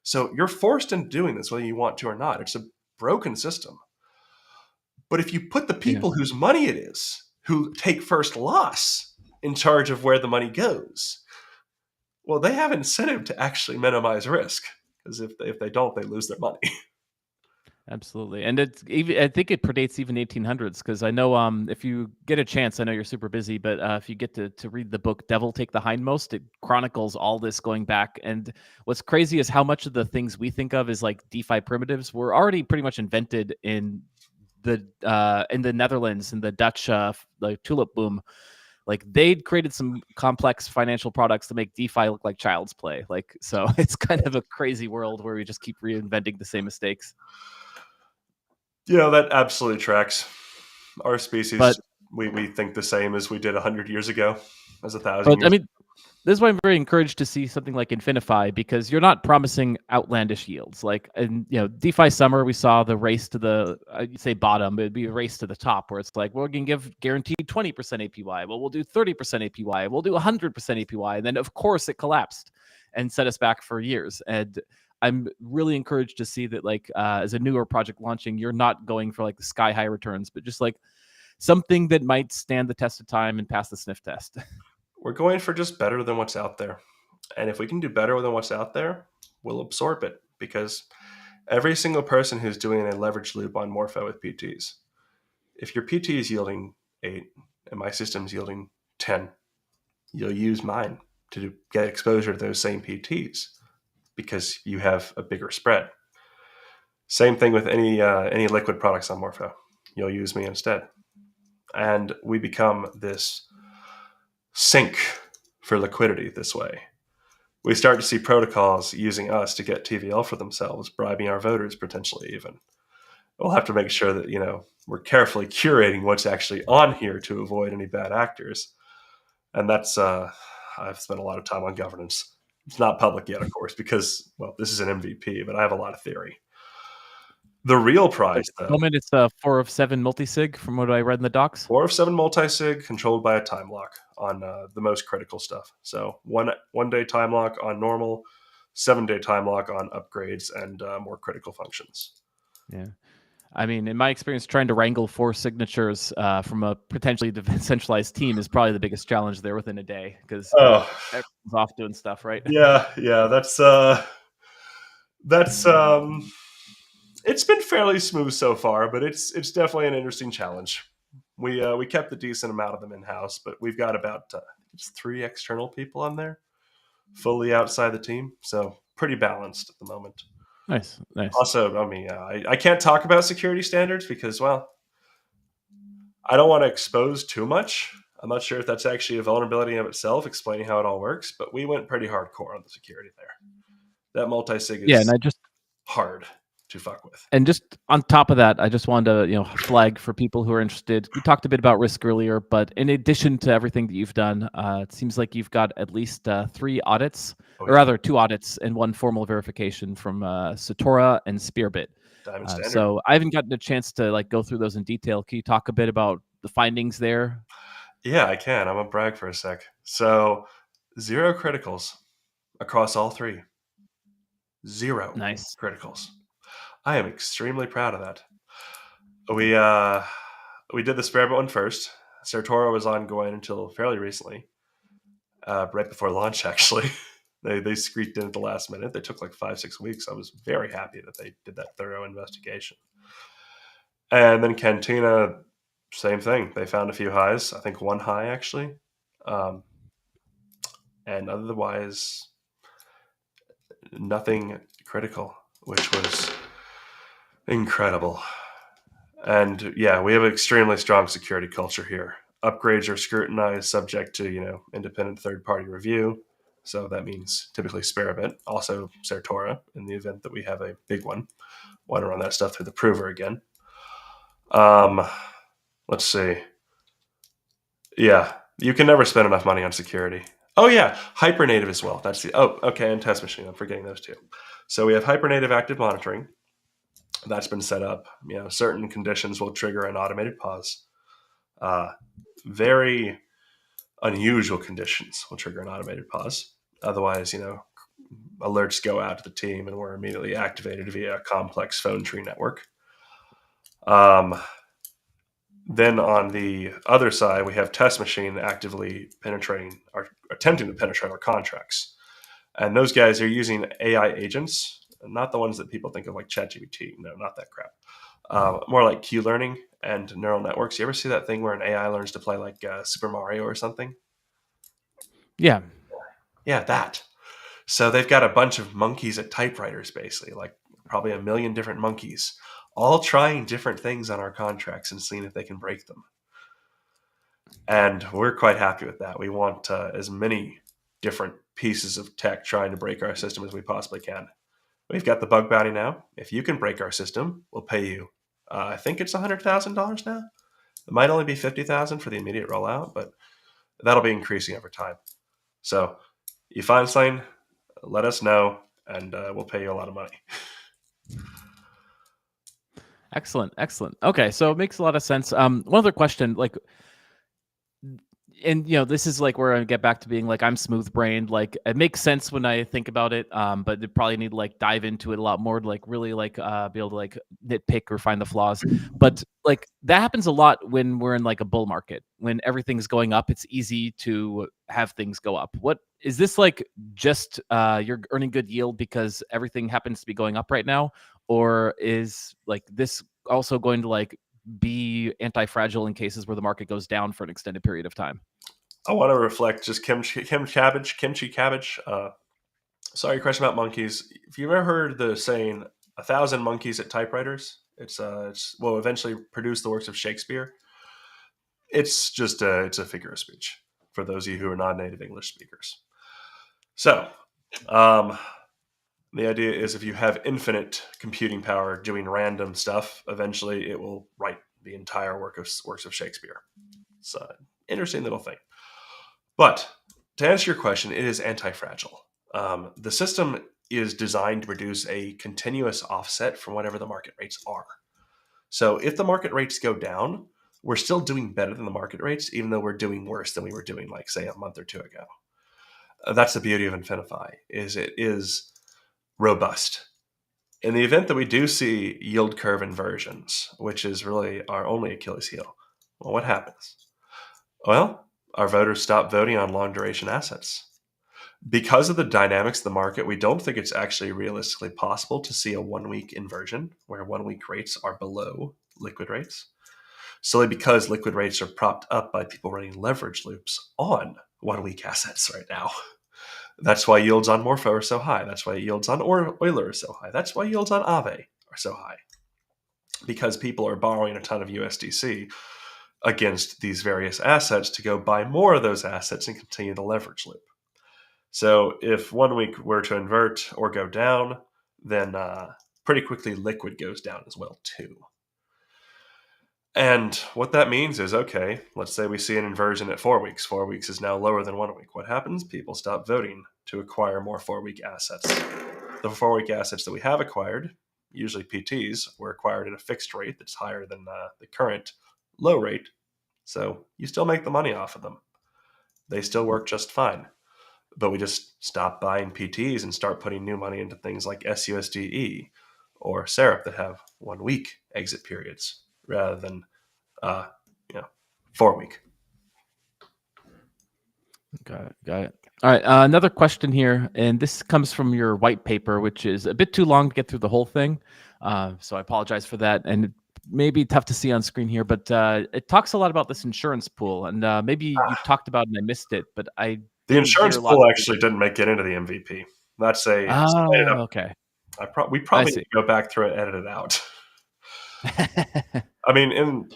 [SPEAKER 2] So you're forced into doing this whether you want to or not. It's a broken system. But if you put the people whose money it is, who take first loss, in charge of where the money goes, well, they have incentive to actually minimize risk, because if they don't, they lose their money.
[SPEAKER 1] Absolutely, and I think it predates even 1800s, because I know if you get a chance, I know you're super busy, but if you get to read the book Devil Take the Hindmost, it chronicles all this going back. And what's crazy is how much of the things we think of as like DeFi primitives were already pretty much invented in the Netherlands, in the Dutch like tulip boom. Like, they'd created some complex financial products to make DeFi look like child's play. Like, so it's kind of a crazy world where we just keep reinventing the same mistakes.
[SPEAKER 2] That absolutely tracks. Our species, we think the same as we did 100 years ago, as 1,000 years.
[SPEAKER 1] I mean, this is why I'm very encouraged to see something like Infinifi, because you're not promising outlandish yields. Like in DeFi summer, we saw the race to the you'd say bottom, but it'd be a race to the top, where it's like, well, we're gonna give guaranteed 20% APY. Well, we'll do 30% APY. We'll do 100% APY, and then of course it collapsed and set us back for years. And I'm really encouraged to see that, like, as a newer project launching, you're not going for like the sky high returns, but just like something that might stand the test of time and pass the sniff test.
[SPEAKER 2] We're going for just better than what's out there. And if we can do better than what's out there, we'll absorb it, because every single person who's doing a leverage loop on Morpho with PTs, if your PT is yielding 8 and my system's yielding 10, you'll use mine to get exposure to those same PTs because you have a bigger spread. Same thing with any liquid products on Morpho. You'll use me instead. And we become this sink for liquidity this way. We start to see protocols using us to get TVL for themselves, bribing our voters potentially even. We'll have to make sure that, we're carefully curating what's actually on here to avoid any bad actors. And that's, I've spent a lot of time on governance. It's not public yet, of course, because, well, this is an MVP, but I have a lot of theory. The real prize,
[SPEAKER 1] At the
[SPEAKER 2] though,
[SPEAKER 1] moment, it's a 4 of 7 multisig from what I read in the docs.
[SPEAKER 2] 4 of 7 multi-sig controlled by a time lock on the most critical stuff. So one day time lock on normal, 7-day time lock on upgrades and more critical functions.
[SPEAKER 1] Yeah. I mean, in my experience, trying to wrangle 4 signatures from a potentially decentralized team is probably the biggest challenge there within a day, because everyone's off doing stuff, right?
[SPEAKER 2] Yeah, that's it's been fairly smooth so far, but it's definitely an interesting challenge. We kept a decent amount of them in house, but we've got about 3 external people on there, fully outside the team, so pretty balanced at the moment.
[SPEAKER 1] Nice.
[SPEAKER 2] Also, I mean, I can't talk about security standards because, well, I don't want to expose too much. I'm not sure if that's actually a vulnerability of itself, explaining how it all works, but we went pretty hardcore on the security there. That multi-sig is hard to fuck with.
[SPEAKER 1] And just on top of that, I just wanted to flag for people who are interested. We talked a bit about risk earlier, but in addition to everything that you've done, it seems like you've got at least 3 audits, or rather 2 audits and 1 formal verification from Satora and Spearbit.
[SPEAKER 2] Diamond Standard.
[SPEAKER 1] So I haven't gotten a chance to go through those in detail. Can you talk a bit about the findings there?
[SPEAKER 2] Yeah, I can. I'm gonna brag for a sec. So 0 criticals across all 3. 0
[SPEAKER 1] Nice.
[SPEAKER 2] criticals. I am extremely proud of that. We did the Spearbit one first. Sartora was ongoing until fairly recently, right before launch. Actually, they squeaked in at the last minute. They took like 5-6 weeks. I was very happy that they did that thorough investigation. And then Cantina, same thing. They found a few highs. I think 1 high actually, and otherwise nothing critical, which was incredible. And yeah, we have an extremely strong security culture here. Upgrades are scrutinized, subject to independent third-party review. So that means typically Spearbit, also Sartora, in the event that we have a big one. Want to run that stuff through the prover again. Let's see. Yeah, you can never spend enough money on security. Oh yeah, Hypernative as well. And Test Machine. I'm forgetting those 2. So we have Hypernative active monitoring. That's been set up. Certain conditions will trigger an automated pause. Very unusual conditions will trigger an automated pause. Otherwise, alerts go out to the team and we're immediately activated via a complex phone tree network. Then on the other side, we have Test Machine actively attempting to penetrate our contracts. And those guys are using AI agents, not the ones that people think of like ChatGPT. No, not that crap. More like Q-learning and neural networks. You ever see that thing where an AI learns to play like Super Mario or something?
[SPEAKER 1] Yeah.
[SPEAKER 2] Yeah, that. So they've got a bunch of monkeys at typewriters, basically, like probably 1 million different monkeys, all trying different things on our contracts and seeing if they can break them. And we're quite happy with that. We want as many different pieces of tech trying to break our system as we possibly can. We've got the bug bounty now. If you can break our system, we'll pay you. I think it's $100,000 now. It might only be $50,000 for the immediate rollout, but that'll be increasing over time. So You find something, let us know, and we'll pay you a lot of money.
[SPEAKER 1] Excellent, excellent. Okay, so it makes a lot of sense. One other question, like, and this is like where I get back to being like I'm smooth brained. Like it makes sense when I think about it, but they probably need to like dive into it a lot more to like really like be able to like nitpick or find the flaws. But like that happens a lot when we're in like a bull market. When everything's going up, it's easy to have things go up. What is this like? Just you're earning good yield because everything happens to be going up right now, or is like this also going to like be anti-fragile in cases where the market goes down for an extended period of time?
[SPEAKER 2] I want to reflect just kimchi cabbage. Sorry, question about monkeys. If you've ever heard the saying "1,000 monkeys at typewriters," it's will eventually produce the works of Shakespeare. It's just it's a figure of speech for those of you who are not native English speakers. So, um, the idea is if you have infinite computing power doing random stuff, eventually it will write the entire works of Shakespeare. It's an interesting little thing. But to answer your question, it is anti-fragile. The system is designed to produce a continuous offset from whatever the market rates are. So if the market rates go down, we're still doing better than the market rates, even though we're doing worse than we were doing, like say a month or two ago. That's the beauty of Infinifi, is it is robust. In the event that we do see yield curve inversions, which is really our only Achilles heel, well, what happens? Well, our voters stop voting on long duration assets. Because of the dynamics of the market, we don't think it's actually realistically possible to see a 1 week inversion where 1 week rates are below liquid rates, solely because liquid rates are propped up by people running leverage loops on 1 week assets right now. That's why yields on Morpho are so high. That's why yields on Euler are so high. That's why yields on Aave are so high. Because people are borrowing a ton of USDC against these various assets to go buy more of those assets and continue the leverage loop. So if 1 week were to invert or go down, then pretty quickly liquid goes down as well too. And what that means is, okay, let's say we see an inversion at 4 weeks. 4 weeks is now lower than 1 week. What happens? People stop voting to acquire more 4 week assets. The 4 week assets that we have acquired, usually PTs, were acquired at a fixed rate that's higher than the current low rate. So you still make the money off of them. They still work just fine. But we just stop buying PTs and start putting new money into things like SUSDE or SERP that have 1 week exit periods rather than 4 week.
[SPEAKER 1] Got it. Got it. All right. Another question here, and this comes from your white paper, which is a bit too long to get through the whole thing. So I apologize for that. And it may be tough to see on screen here, but it talks a lot about this insurance pool. And maybe you talked about it and I missed it, but I
[SPEAKER 2] The
[SPEAKER 1] didn't hear
[SPEAKER 2] insurance
[SPEAKER 1] a lot.
[SPEAKER 2] pool actually didn't make it into the MVP. That's a straight up.
[SPEAKER 1] Okay.
[SPEAKER 2] We
[SPEAKER 1] I
[SPEAKER 2] probably
[SPEAKER 1] see.
[SPEAKER 2] need to go back through and edit it out. I mean,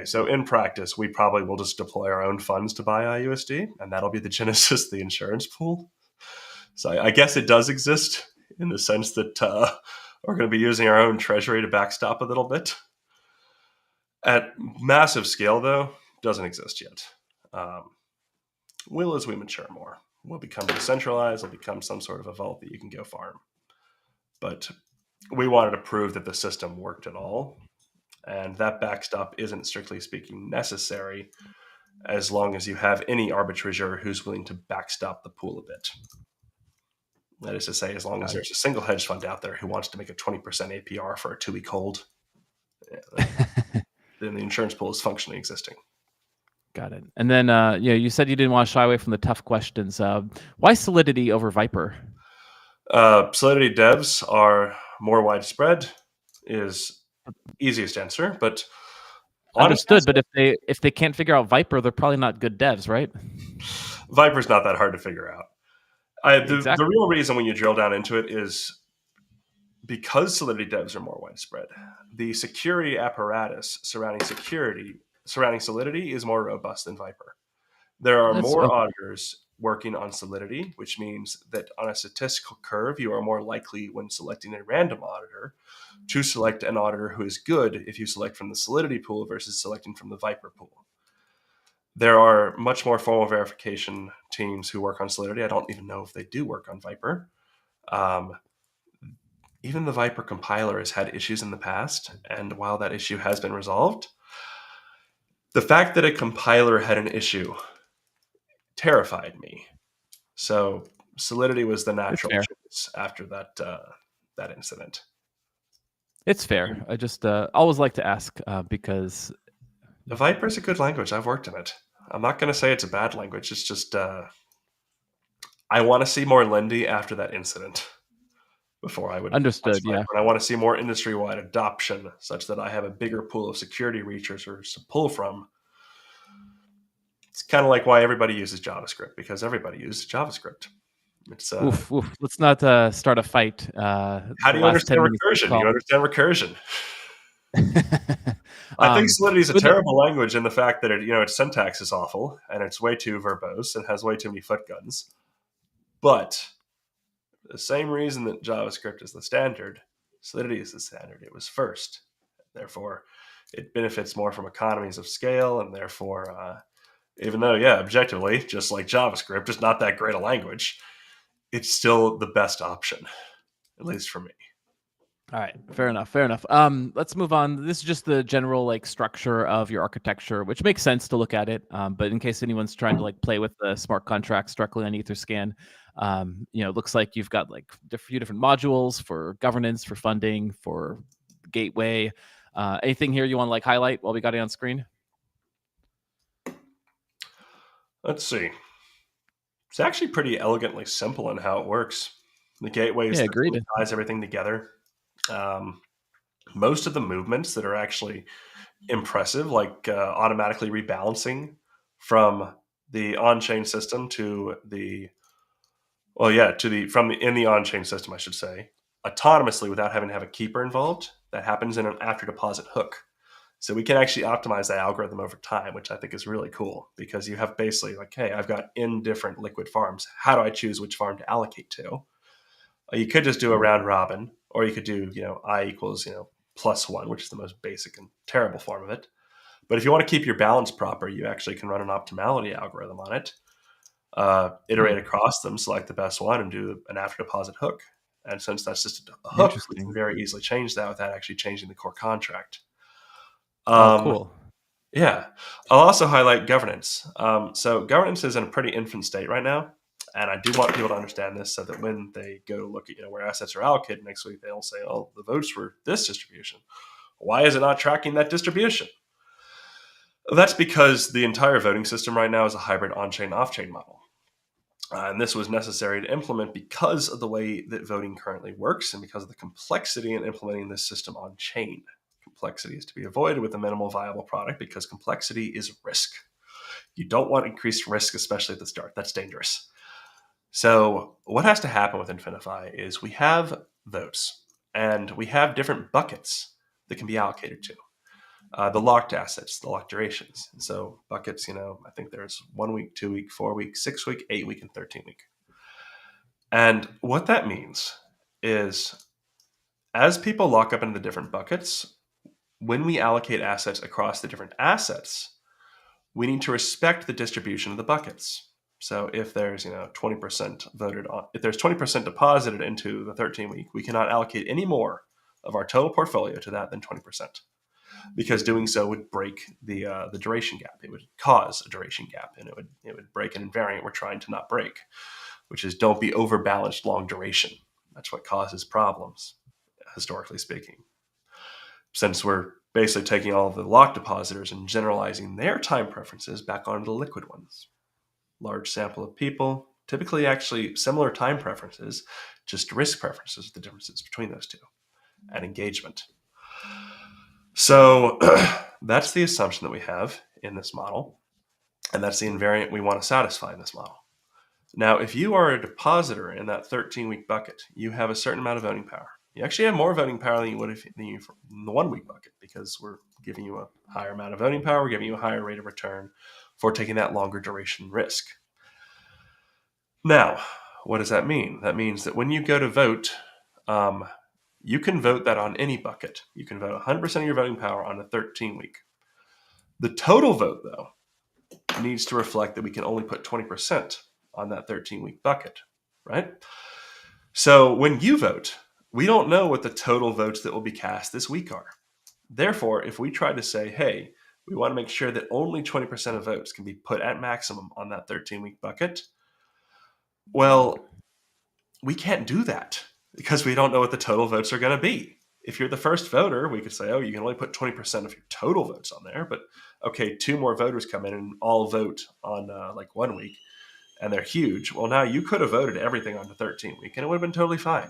[SPEAKER 2] so in practice, we probably will just deploy our own funds to buy IUSD, and that'll be the genesis of the insurance pool. So I guess it does exist in the sense that we're going to be using our own treasury to backstop a little bit. At massive scale, though, doesn't exist yet. Will as we mature more. Will become decentralized. Will become some sort of a vault that you can go farm. But we wanted to prove that the system worked at all. And that backstop isn't strictly speaking necessary as long as you have any arbitrager who's willing to backstop the pool a bit. That is to say, as long as there's a single hedge fund out there who wants to make a 20% APR for a 2-week hold, then the insurance pool is functionally existing.
[SPEAKER 1] Got it. And then, you said you didn't want to shy away from the tough questions. Why Solidity over Viper?
[SPEAKER 2] Solidity devs are more widespread, is easiest answer, but
[SPEAKER 1] Understood. But if they can't figure out Viper, they're probably not good devs, right?
[SPEAKER 2] Viper's not that hard to figure out.
[SPEAKER 1] Exactly.
[SPEAKER 2] The real reason when you drill down into it is because Solidity devs are more widespread. The security apparatus surrounding Solidity is more robust than Viper. There are more auditors working on Solidity, which means that on a statistical curve, you are more likely when selecting a random auditor to select an auditor who is good if you select from the Solidity pool versus selecting from the Viper pool. there are much more formal verification teams who work on Solidity. I don't even know if they do work on Viper. Even the Viper compiler has had issues in the past, and while that issue has been resolved, the fact that a compiler had an issue terrified me. So Solidity was the
[SPEAKER 1] It's
[SPEAKER 2] natural
[SPEAKER 1] fair.
[SPEAKER 2] choice after that incident.
[SPEAKER 1] It's fair. I just always like to ask because
[SPEAKER 2] The Viper is a good language. I've worked in it. I'm not going to say it's a bad language. It's just I want to see more Lindy after that incident before I would touch
[SPEAKER 1] understood.
[SPEAKER 2] Viper.
[SPEAKER 1] Yeah,
[SPEAKER 2] And I want to see more industry-wide adoption such that I have a bigger pool of security researchers to pull from. It's kind of like why everybody uses JavaScript, because everybody uses JavaScript. It's
[SPEAKER 1] oof, oof. Let's not start a fight.
[SPEAKER 2] how
[SPEAKER 1] The
[SPEAKER 2] do you
[SPEAKER 1] last 10
[SPEAKER 2] understand
[SPEAKER 1] minutes of the
[SPEAKER 2] recursion? You
[SPEAKER 1] call.
[SPEAKER 2] understand recursion. I think Solidity is a
[SPEAKER 1] With it,
[SPEAKER 2] terrible language in the fact that its syntax is awful and it's way too verbose and has way too many footguns. But the same reason that JavaScript is the standard, Solidity is the standard. It was first. Therefore, it benefits more from economies of scale, and therefore, even though, yeah, objectively, just like JavaScript, it's not that great a language, it's still the best option, at least for me.
[SPEAKER 1] all right, fair enough, fair enough. Let's move on. This is just the general like structure of your architecture, which makes sense to look at it. But in case anyone's trying to like play with the smart contracts directly on Etherscan, it looks like you've got like a few different modules for governance, for funding, for gateway. Anything here you want to like highlight while we got it on screen?
[SPEAKER 2] Let's see. It's actually pretty elegantly simple in how it works. The gateway is
[SPEAKER 1] Yeah,
[SPEAKER 2] the thing
[SPEAKER 1] agreed.
[SPEAKER 2] that ties everything together. Um, most of the movements that are actually impressive, like automatically rebalancing from the on-chain system to the in the on-chain system, I should say, autonomously without having to have a keeper involved. That happens in an after deposit hook. So we can actually optimize that algorithm over time, which I think is really cool because you have basically like, hey, I've got n different liquid farms. How do I choose which farm to allocate to? You could just do a round robin, or you could do, I equals, +1, which is the most basic and terrible form of it. But if you want to keep your balance proper, you actually can run an optimality algorithm on it, iterate across them, select the best one, and do an after deposit hook. And since that's just a hook, we can
[SPEAKER 1] Interesting.
[SPEAKER 2] very easily change that without actually changing the core contract.
[SPEAKER 1] Oh,
[SPEAKER 2] Um,
[SPEAKER 1] cool.
[SPEAKER 2] yeah, I'll also highlight governance. So governance is in a pretty infant state right now. And I do want people to understand this so that when they go look at where assets are allocated next week, they'll say, "Oh, the votes were this distribution. Why is it not tracking that distribution?" That's because the entire voting system right now is a hybrid on-chain, off-chain model. And this was necessary to implement because of the way that voting currently works and because of the complexity in implementing this system on chain. Complexity is to be avoided with a minimal viable product because complexity is risk. You don't want increased risk, especially at the start. That's dangerous. So what has to happen with Infinifi is we have votes and we have different buckets that can be allocated to. The locked assets, the locked durations. And so buckets, I think there's 1 week, 2 week, 4 week, 6 week, 8 week, and 13 week. And what that means is as people lock up into the different buckets, when we allocate assets across the different assets, we need to respect the distribution of the buckets. So if there's 20% voted on, if there's 20% deposited into the 13 week, we cannot allocate any more of our total portfolio to that than 20%, because doing so would break the duration gap. It would cause a duration gap, and it would break an invariant we're trying to not break, which is don't be overbalanced long duration. That's what causes problems, historically speaking. Since we're basically taking all of the locked depositors and generalizing their time preferences back onto the liquid ones. Large sample of people, typically actually similar time preferences, just risk preferences, the differences between those two, and engagement. So that's the assumption that we have in this model, and that's the invariant we want to satisfy in this model. Now, if you are a depositor in that 13-week bucket, you have a certain amount of voting power. You actually have more voting power than you would in the 1 week bucket, because we're giving you a higher amount of voting power. We're giving you a higher rate of return for taking that longer duration risk. Now, what does that mean? That means that when you go to vote, you can vote that on any bucket. You can vote 100% of your voting power on a 13-week. The total vote, though, needs to reflect that we can only put 20% on that 13-week bucket, right? So when you vote, we don't know what the total votes that will be cast this week are. Therefore, if we try to say, hey, we want to make sure that only 20% of votes can be put at maximum on that 13-week bucket, well, we can't do that because we don't know what the total votes are going to be. If you're the first voter, we could say, oh, you can only put 20% of your total votes on there. But okay, 2 more voters come in and all vote on like 1 week, and they're huge. Well, now you could have voted everything on the 13th week, and it would have been totally fine.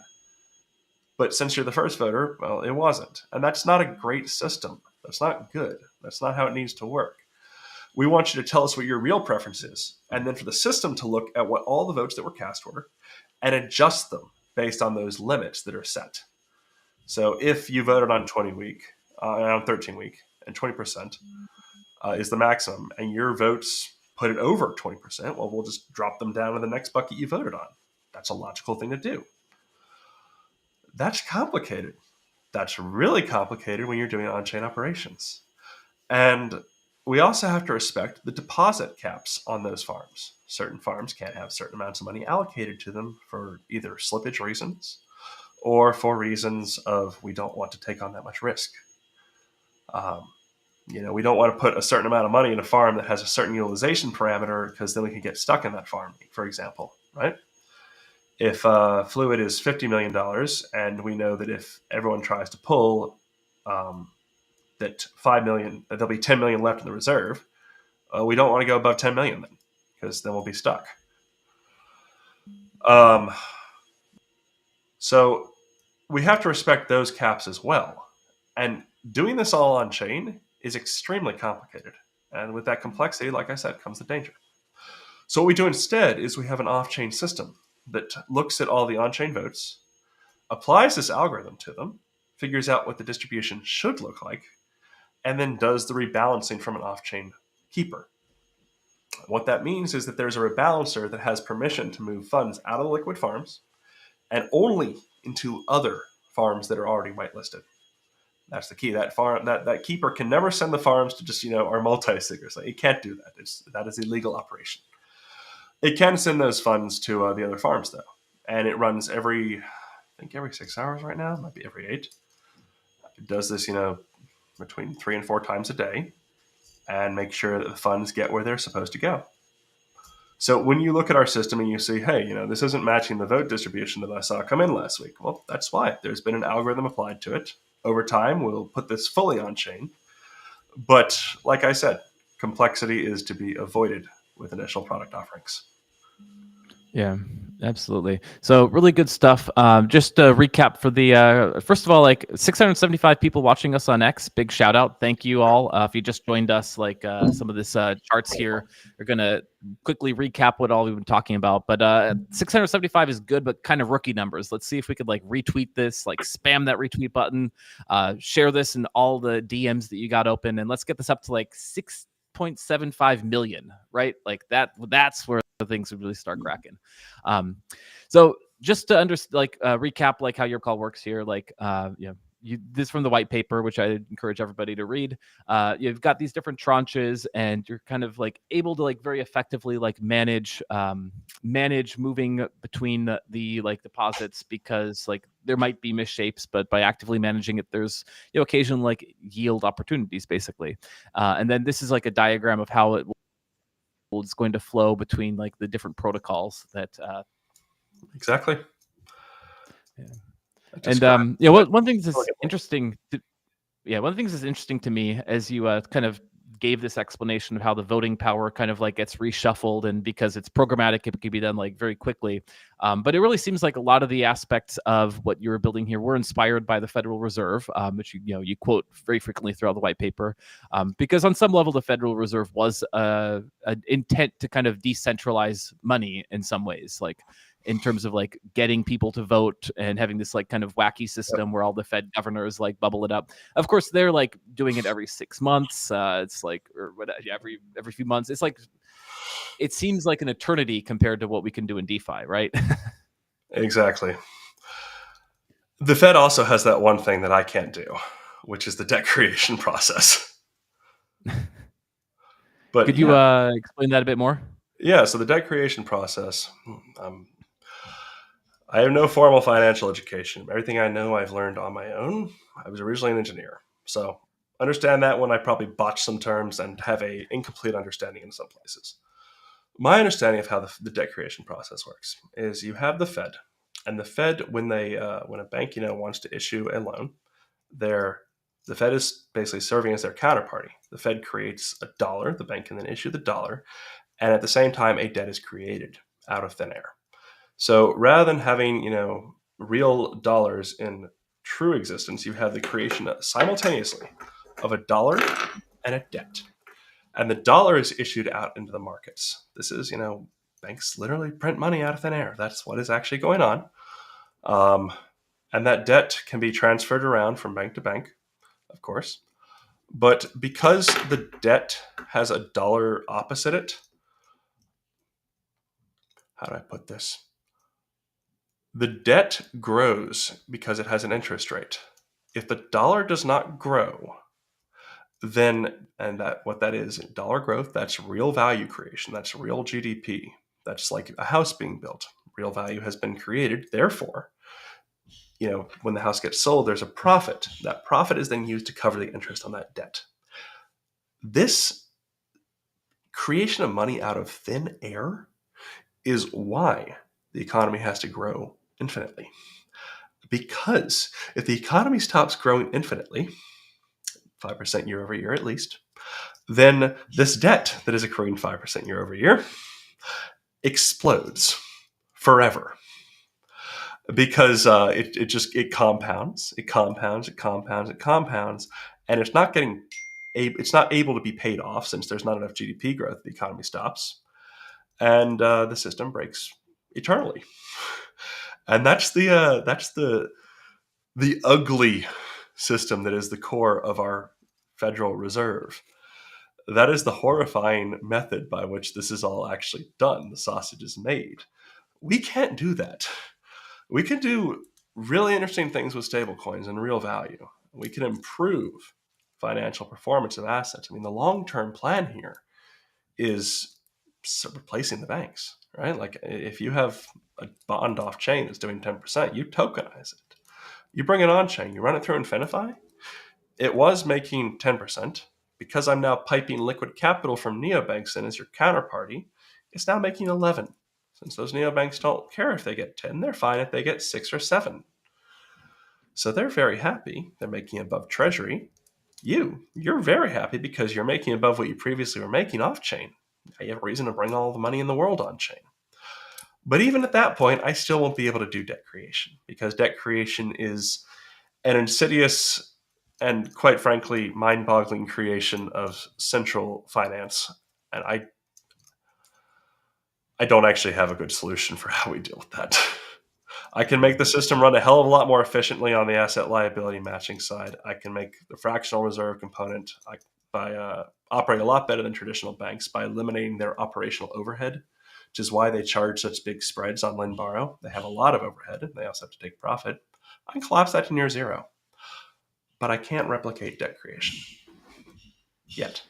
[SPEAKER 2] But since you're the first voter, well, it wasn't. And that's not a great system. That's not good. That's not how it needs to work. We want you to tell us what your real preference is, and then for the system to look at what all the votes that were cast were and adjust them based on those limits that are set. So if you voted on 13 week, and 20% is the maximum, and your votes put it over 20%, well, we'll just drop them down to the next bucket you voted on. That's a logical thing to do. That's complicated. That's really complicated when you're doing on-chain operations. And we also have to respect the deposit caps on those farms. Certain farms can't have certain amounts of money allocated to them for either slippage reasons or for reasons of we don't want to take on that much risk. We don't want to put a certain amount of money in a farm that has a certain utilization parameter because then we can get stuck in that farm, for example, right? If fluid is $50 million and we know that if everyone tries to pull that 5 million, there'll be 10 million left in the reserve, we don't want to go above 10 million then because then we'll be stuck. So we have to respect those caps as well. And doing this all on chain is extremely complicated. And with that complexity, like I said, comes the danger. So what we do instead is we have an off-chain system that looks at all the on-chain votes, applies this algorithm to them, figures out what the distribution should look like, and then does the rebalancing from an off-chain keeper. What that means is that there's a rebalancer that has permission to move funds out of the liquid farms and only into other farms that are already whitelisted. That's the key. That keeper can never send the farms to just our multi-siggers. It can't do that. That is illegal operation. It can send those funds to the other farms though, and it runs every 6 hours right now. It might be every 8. It does this between 3 and 4 times a day, and make sure that the funds get where they're supposed to go. So when you look at our system and you see, hey, this isn't matching the vote distribution that I saw come in last week, well, that's why. There's been an algorithm applied to it. Over time, we'll put this fully on chain. But like I said, complexity is to be avoided with initial product offerings.
[SPEAKER 1] Yeah, absolutely. So really good stuff. Just to recap for the first of all, like 675 people watching us on X. Big shout out. Thank you all. If you just joined us, like some of this charts here are gonna quickly recap what all we've been talking about. But 675 is good, but kind of rookie numbers. Let's see if we could like retweet this, like spam that retweet button, share this in all the DMs that you got open, and let's get this up to like 6.75 million, right? Like that's where the things would really start cracking. So just to recap like how your call works here, like this from the white paper, which I encourage everybody to read. You've got these different tranches, and you're kind of like able to like very effectively like manage moving between the like deposits, because like there might be misshapes, but by actively managing it, there's occasional like yield opportunities basically. And then this is like a diagram of how it's going to flow between like the different protocols that
[SPEAKER 2] exactly.
[SPEAKER 1] Yeah. And one thing that's interesting one thing that's interesting to me as you kind of gave this explanation of how the voting power kind of like gets reshuffled, and because it's programmatic, it can be done like very quickly. But it really seems like a lot of the aspects of what you were building here were inspired by the Federal Reserve, which you quote very frequently throughout the white paper, because on some level the Federal Reserve was an intent to kind of decentralize money in some ways, like in terms of like getting people to vote and having this like kind of wacky system where all the Fed governors like bubble it up. Of course, they're like doing it every 6 months. It's like, or whatever, every few months. It's like, it seems like an eternity compared to what we can do in DeFi, right?
[SPEAKER 2] Exactly. The Fed also has that one thing that I can't do, which is the debt creation process. But
[SPEAKER 1] Could you
[SPEAKER 2] yeah,
[SPEAKER 1] explain that a bit more?
[SPEAKER 2] yeah. So the debt creation process. Um, I have no formal financial education. Everything I know, I've learned on my own. I was originally an engineer, so understand that when I probably botch some terms and have a incomplete understanding in some places. My understanding of how the debt creation process works is you have the Fed, and the Fed when a bank wants to issue a loan, they're the Fed is basically serving as their counterparty. The Fed creates a dollar, the bank can then issue the dollar, and at the same time, a debt is created out of thin air. So rather than having, real dollars in true existence, you have the creation simultaneously of a dollar and a debt. And the dollar is issued out into the markets. This is, banks literally print money out of thin air. That's what is actually going on. Um, and that debt can be transferred around from bank to bank, of course. But because the debt has a dollar opposite it, how do I put this? The debt grows because it has an interest rate. If the dollar does not grow, then and that what that is dollar growth, that's real value creation, that's real GDP. That's like a house being built. Real value has been created. Therefore, when the house gets sold, there's a profit. That profit is then used to cover the interest on that debt. This creation of money out of thin air is why the economy has to grow infinitely. Because if the economy stops growing infinitely, 5% year over year at least, then this debt that is accruing 5% year over year explodes forever because it compounds, and it's not able to be paid off since there's not enough GDP growth. The economy stops, and the system breaks eternally. And that's the ugly system that is the core of our Federal Reserve. That is the horrifying method by which this is all actually done. The sausage is made. We can't do that. We can do really interesting things with stablecoins and real value. We can improve financial performance of assets. I mean, the long-term plan here is replacing the banks, right? Like if you have a bond off chain that's doing 10%, you tokenize it. You bring it on chain, you run it through Infinifi. It was making 10%. Because I'm now piping liquid capital from neobanks in as your counterparty, it's now making 11. Since those neobanks don't care if they get 10, they're fine if they get 6 or 7. So they're very happy. They're making above treasury. You're very happy because you're making above what you previously were making off chain. Now you have a reason to bring all the money in the world on chain. But even at that point, I still won't be able to do debt creation because debt creation is an insidious and, quite frankly, mind-boggling creation of central finance. And I don't actually have a good solution for how we deal with that. I can make the system run a hell of a lot more efficiently on the asset liability matching side. I can make the fractional reserve component operate a lot better than traditional banks by eliminating their operational overhead, which is why they charge such big spreads on lend borrow. They have a lot of overhead and they also have to take profit. I can collapse that to near zero, but I can't replicate debt creation yet.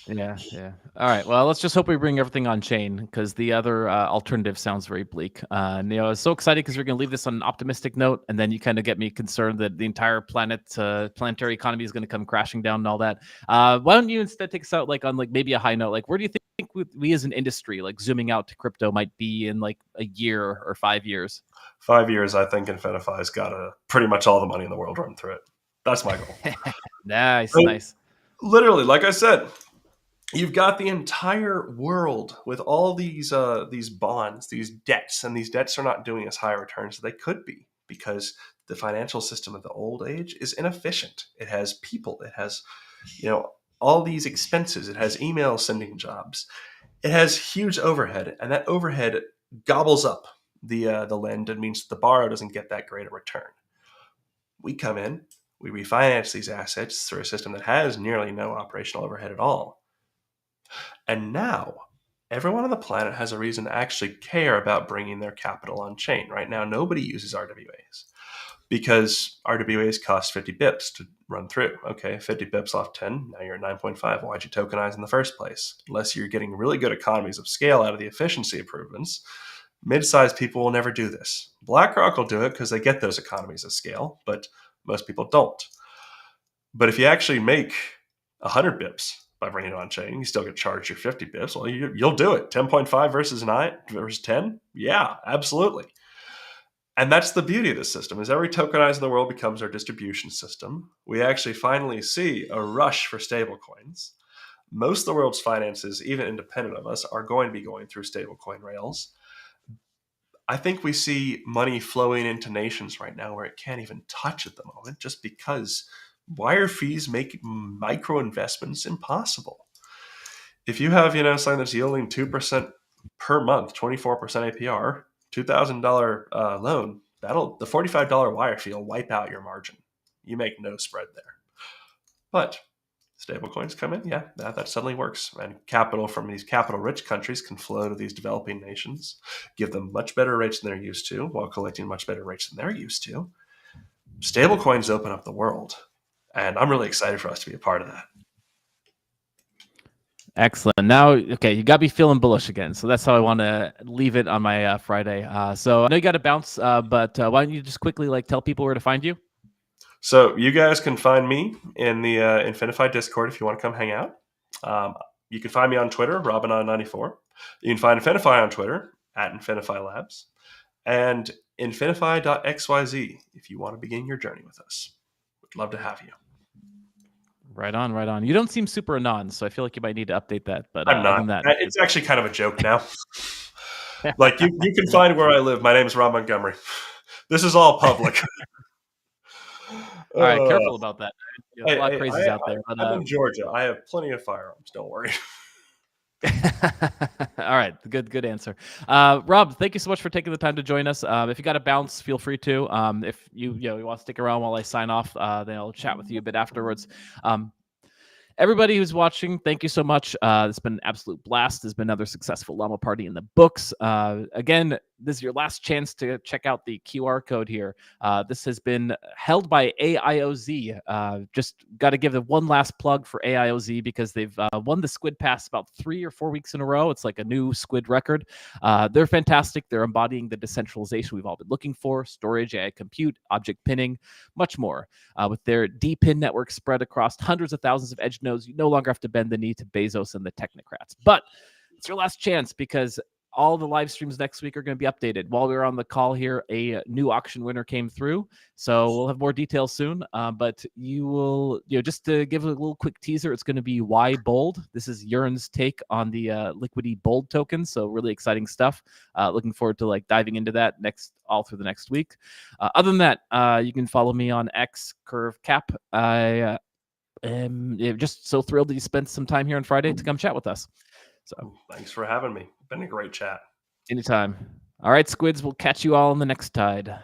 [SPEAKER 1] Yeah, yeah. All right. Well, let's just hope we bring everything on chain because the other alternative sounds very bleak. I was so excited because we're going to leave this on an optimistic note, and then you kind of get me concerned that the entire planetary economy is going to come crashing down and all that. Why don't you instead take us out like on like maybe a high note? Like, where do you think we as an industry, like zooming out to crypto, might be in like a year or 5 years?
[SPEAKER 2] 5 years, I think Infinifi's got pretty much all the money in the world run through it. That's my goal.
[SPEAKER 1] Nice,
[SPEAKER 2] So,
[SPEAKER 1] nice.
[SPEAKER 2] literally, like I said, you've got the entire world with all these bonds, these debts, and these debts are not doing as high returns as they could be because the financial system of the old age is inefficient. It has people, it has all these expenses, it has email sending jobs, it has huge overhead, and that overhead gobbles up the lend and means the borrow doesn't get that great a return. We come in, we refinance these assets through a system that has nearly no operational overhead at all. And now everyone on the planet has a reason to actually care about bringing their capital on chain. Right now, nobody uses RWAs. because RWAs cost 50 bips to run through. Okay, 50 bips off 10, now you're at 9.5. Why'd you tokenize in the first place? Unless you're getting really good economies of scale out of the efficiency improvements, mid-sized people will never do this. BlackRock will do it because they get those economies of scale, but most people don't. But if you actually make 100 bips by bringing it on chain, you still get charged your 50 bips. Well, you'll do it. 10.5 versus 9 versus 10? Yeah, absolutely. And that's the beauty of this system, is every tokenizer in the world becomes our distribution system. We actually finally see a rush for stablecoins. Most of the world's finances, even independent of us, are going to be going through stablecoin rails. I think we see money flowing into nations right now where it can't even touch at the moment, just because wire fees make micro investments impossible. If you have, something that's yielding 2% per month, 24% APR, $2,000 loan, the $45 wire fee will wipe out your margin. You make no spread there. But stablecoins come in, yeah, that suddenly works. And capital from these capital-rich countries can flow to these developing nations, give them much better rates than they're used to, while collecting much better rates than they're used to. Stablecoins open up the world, and I'm really excited for us to be a part of that.
[SPEAKER 1] Excellent. Now, okay, you got me feeling bullish again. So that's how I want to leave it on my Friday. So I know you got to bounce, but why don't you just quickly tell people where to find you?
[SPEAKER 2] So you guys can find me in the Infinifi Discord if you want to come hang out. You can find me on Twitter, Robinon94. You can find Infinifi on Twitter, @Infinifi Labs, and infinifi.xyz if you want to begin your journey with us. Would love to have you.
[SPEAKER 1] Right on, right on. You don't seem super Anon, so I feel like you might need to update that. But
[SPEAKER 2] I'm not.
[SPEAKER 1] Other than that,
[SPEAKER 2] It's actually kind of a joke now. You can find where I live. My name is Rob Montgomery. This is all public.
[SPEAKER 1] All right, careful about that. A lot of crazies out there.
[SPEAKER 2] I'm in Georgia. I have plenty of firearms. Don't worry.
[SPEAKER 1] All right, good answer. Rob, thank you so much for taking the time to join us. If you got to bounce, feel free to. If you want to stick around while I sign off, then I'll chat with you a bit afterwards. Everybody who's watching, thank you so much. It's been an absolute blast. There's been another successful Llama party in the books. Again, this is your last chance to check out the QR code here. This has been held by AIOZ. Just got to give it one last plug for AIOZ because they've won the Squid Pass about 3 or 4 weeks in a row. It's like a new Squid record. They're fantastic. They're embodying the decentralization we've all been looking for: storage, AI compute, object pinning, much more. With their DPIN network spread across hundreds of thousands of edge nodes, you no longer have to bend the knee to Bezos and the technocrats. But it's your last chance, because all the live streams next week are going to be updated. While we were on the call here, a new auction winner came through, so we'll have more details soon. But you will, just to give a little quick teaser, it's going to be Y Bold. This is Yearn's take on the Liquidity Bold token, so really exciting stuff. Looking forward to diving into that all through the next week. Other than that, you can follow me on X Curve Cap. I am just so thrilled that you spent some time here on Friday to come chat with us. So
[SPEAKER 2] thanks for having me. Been a great chat.
[SPEAKER 1] Anytime. All right, squids, we'll catch you all on the next tide.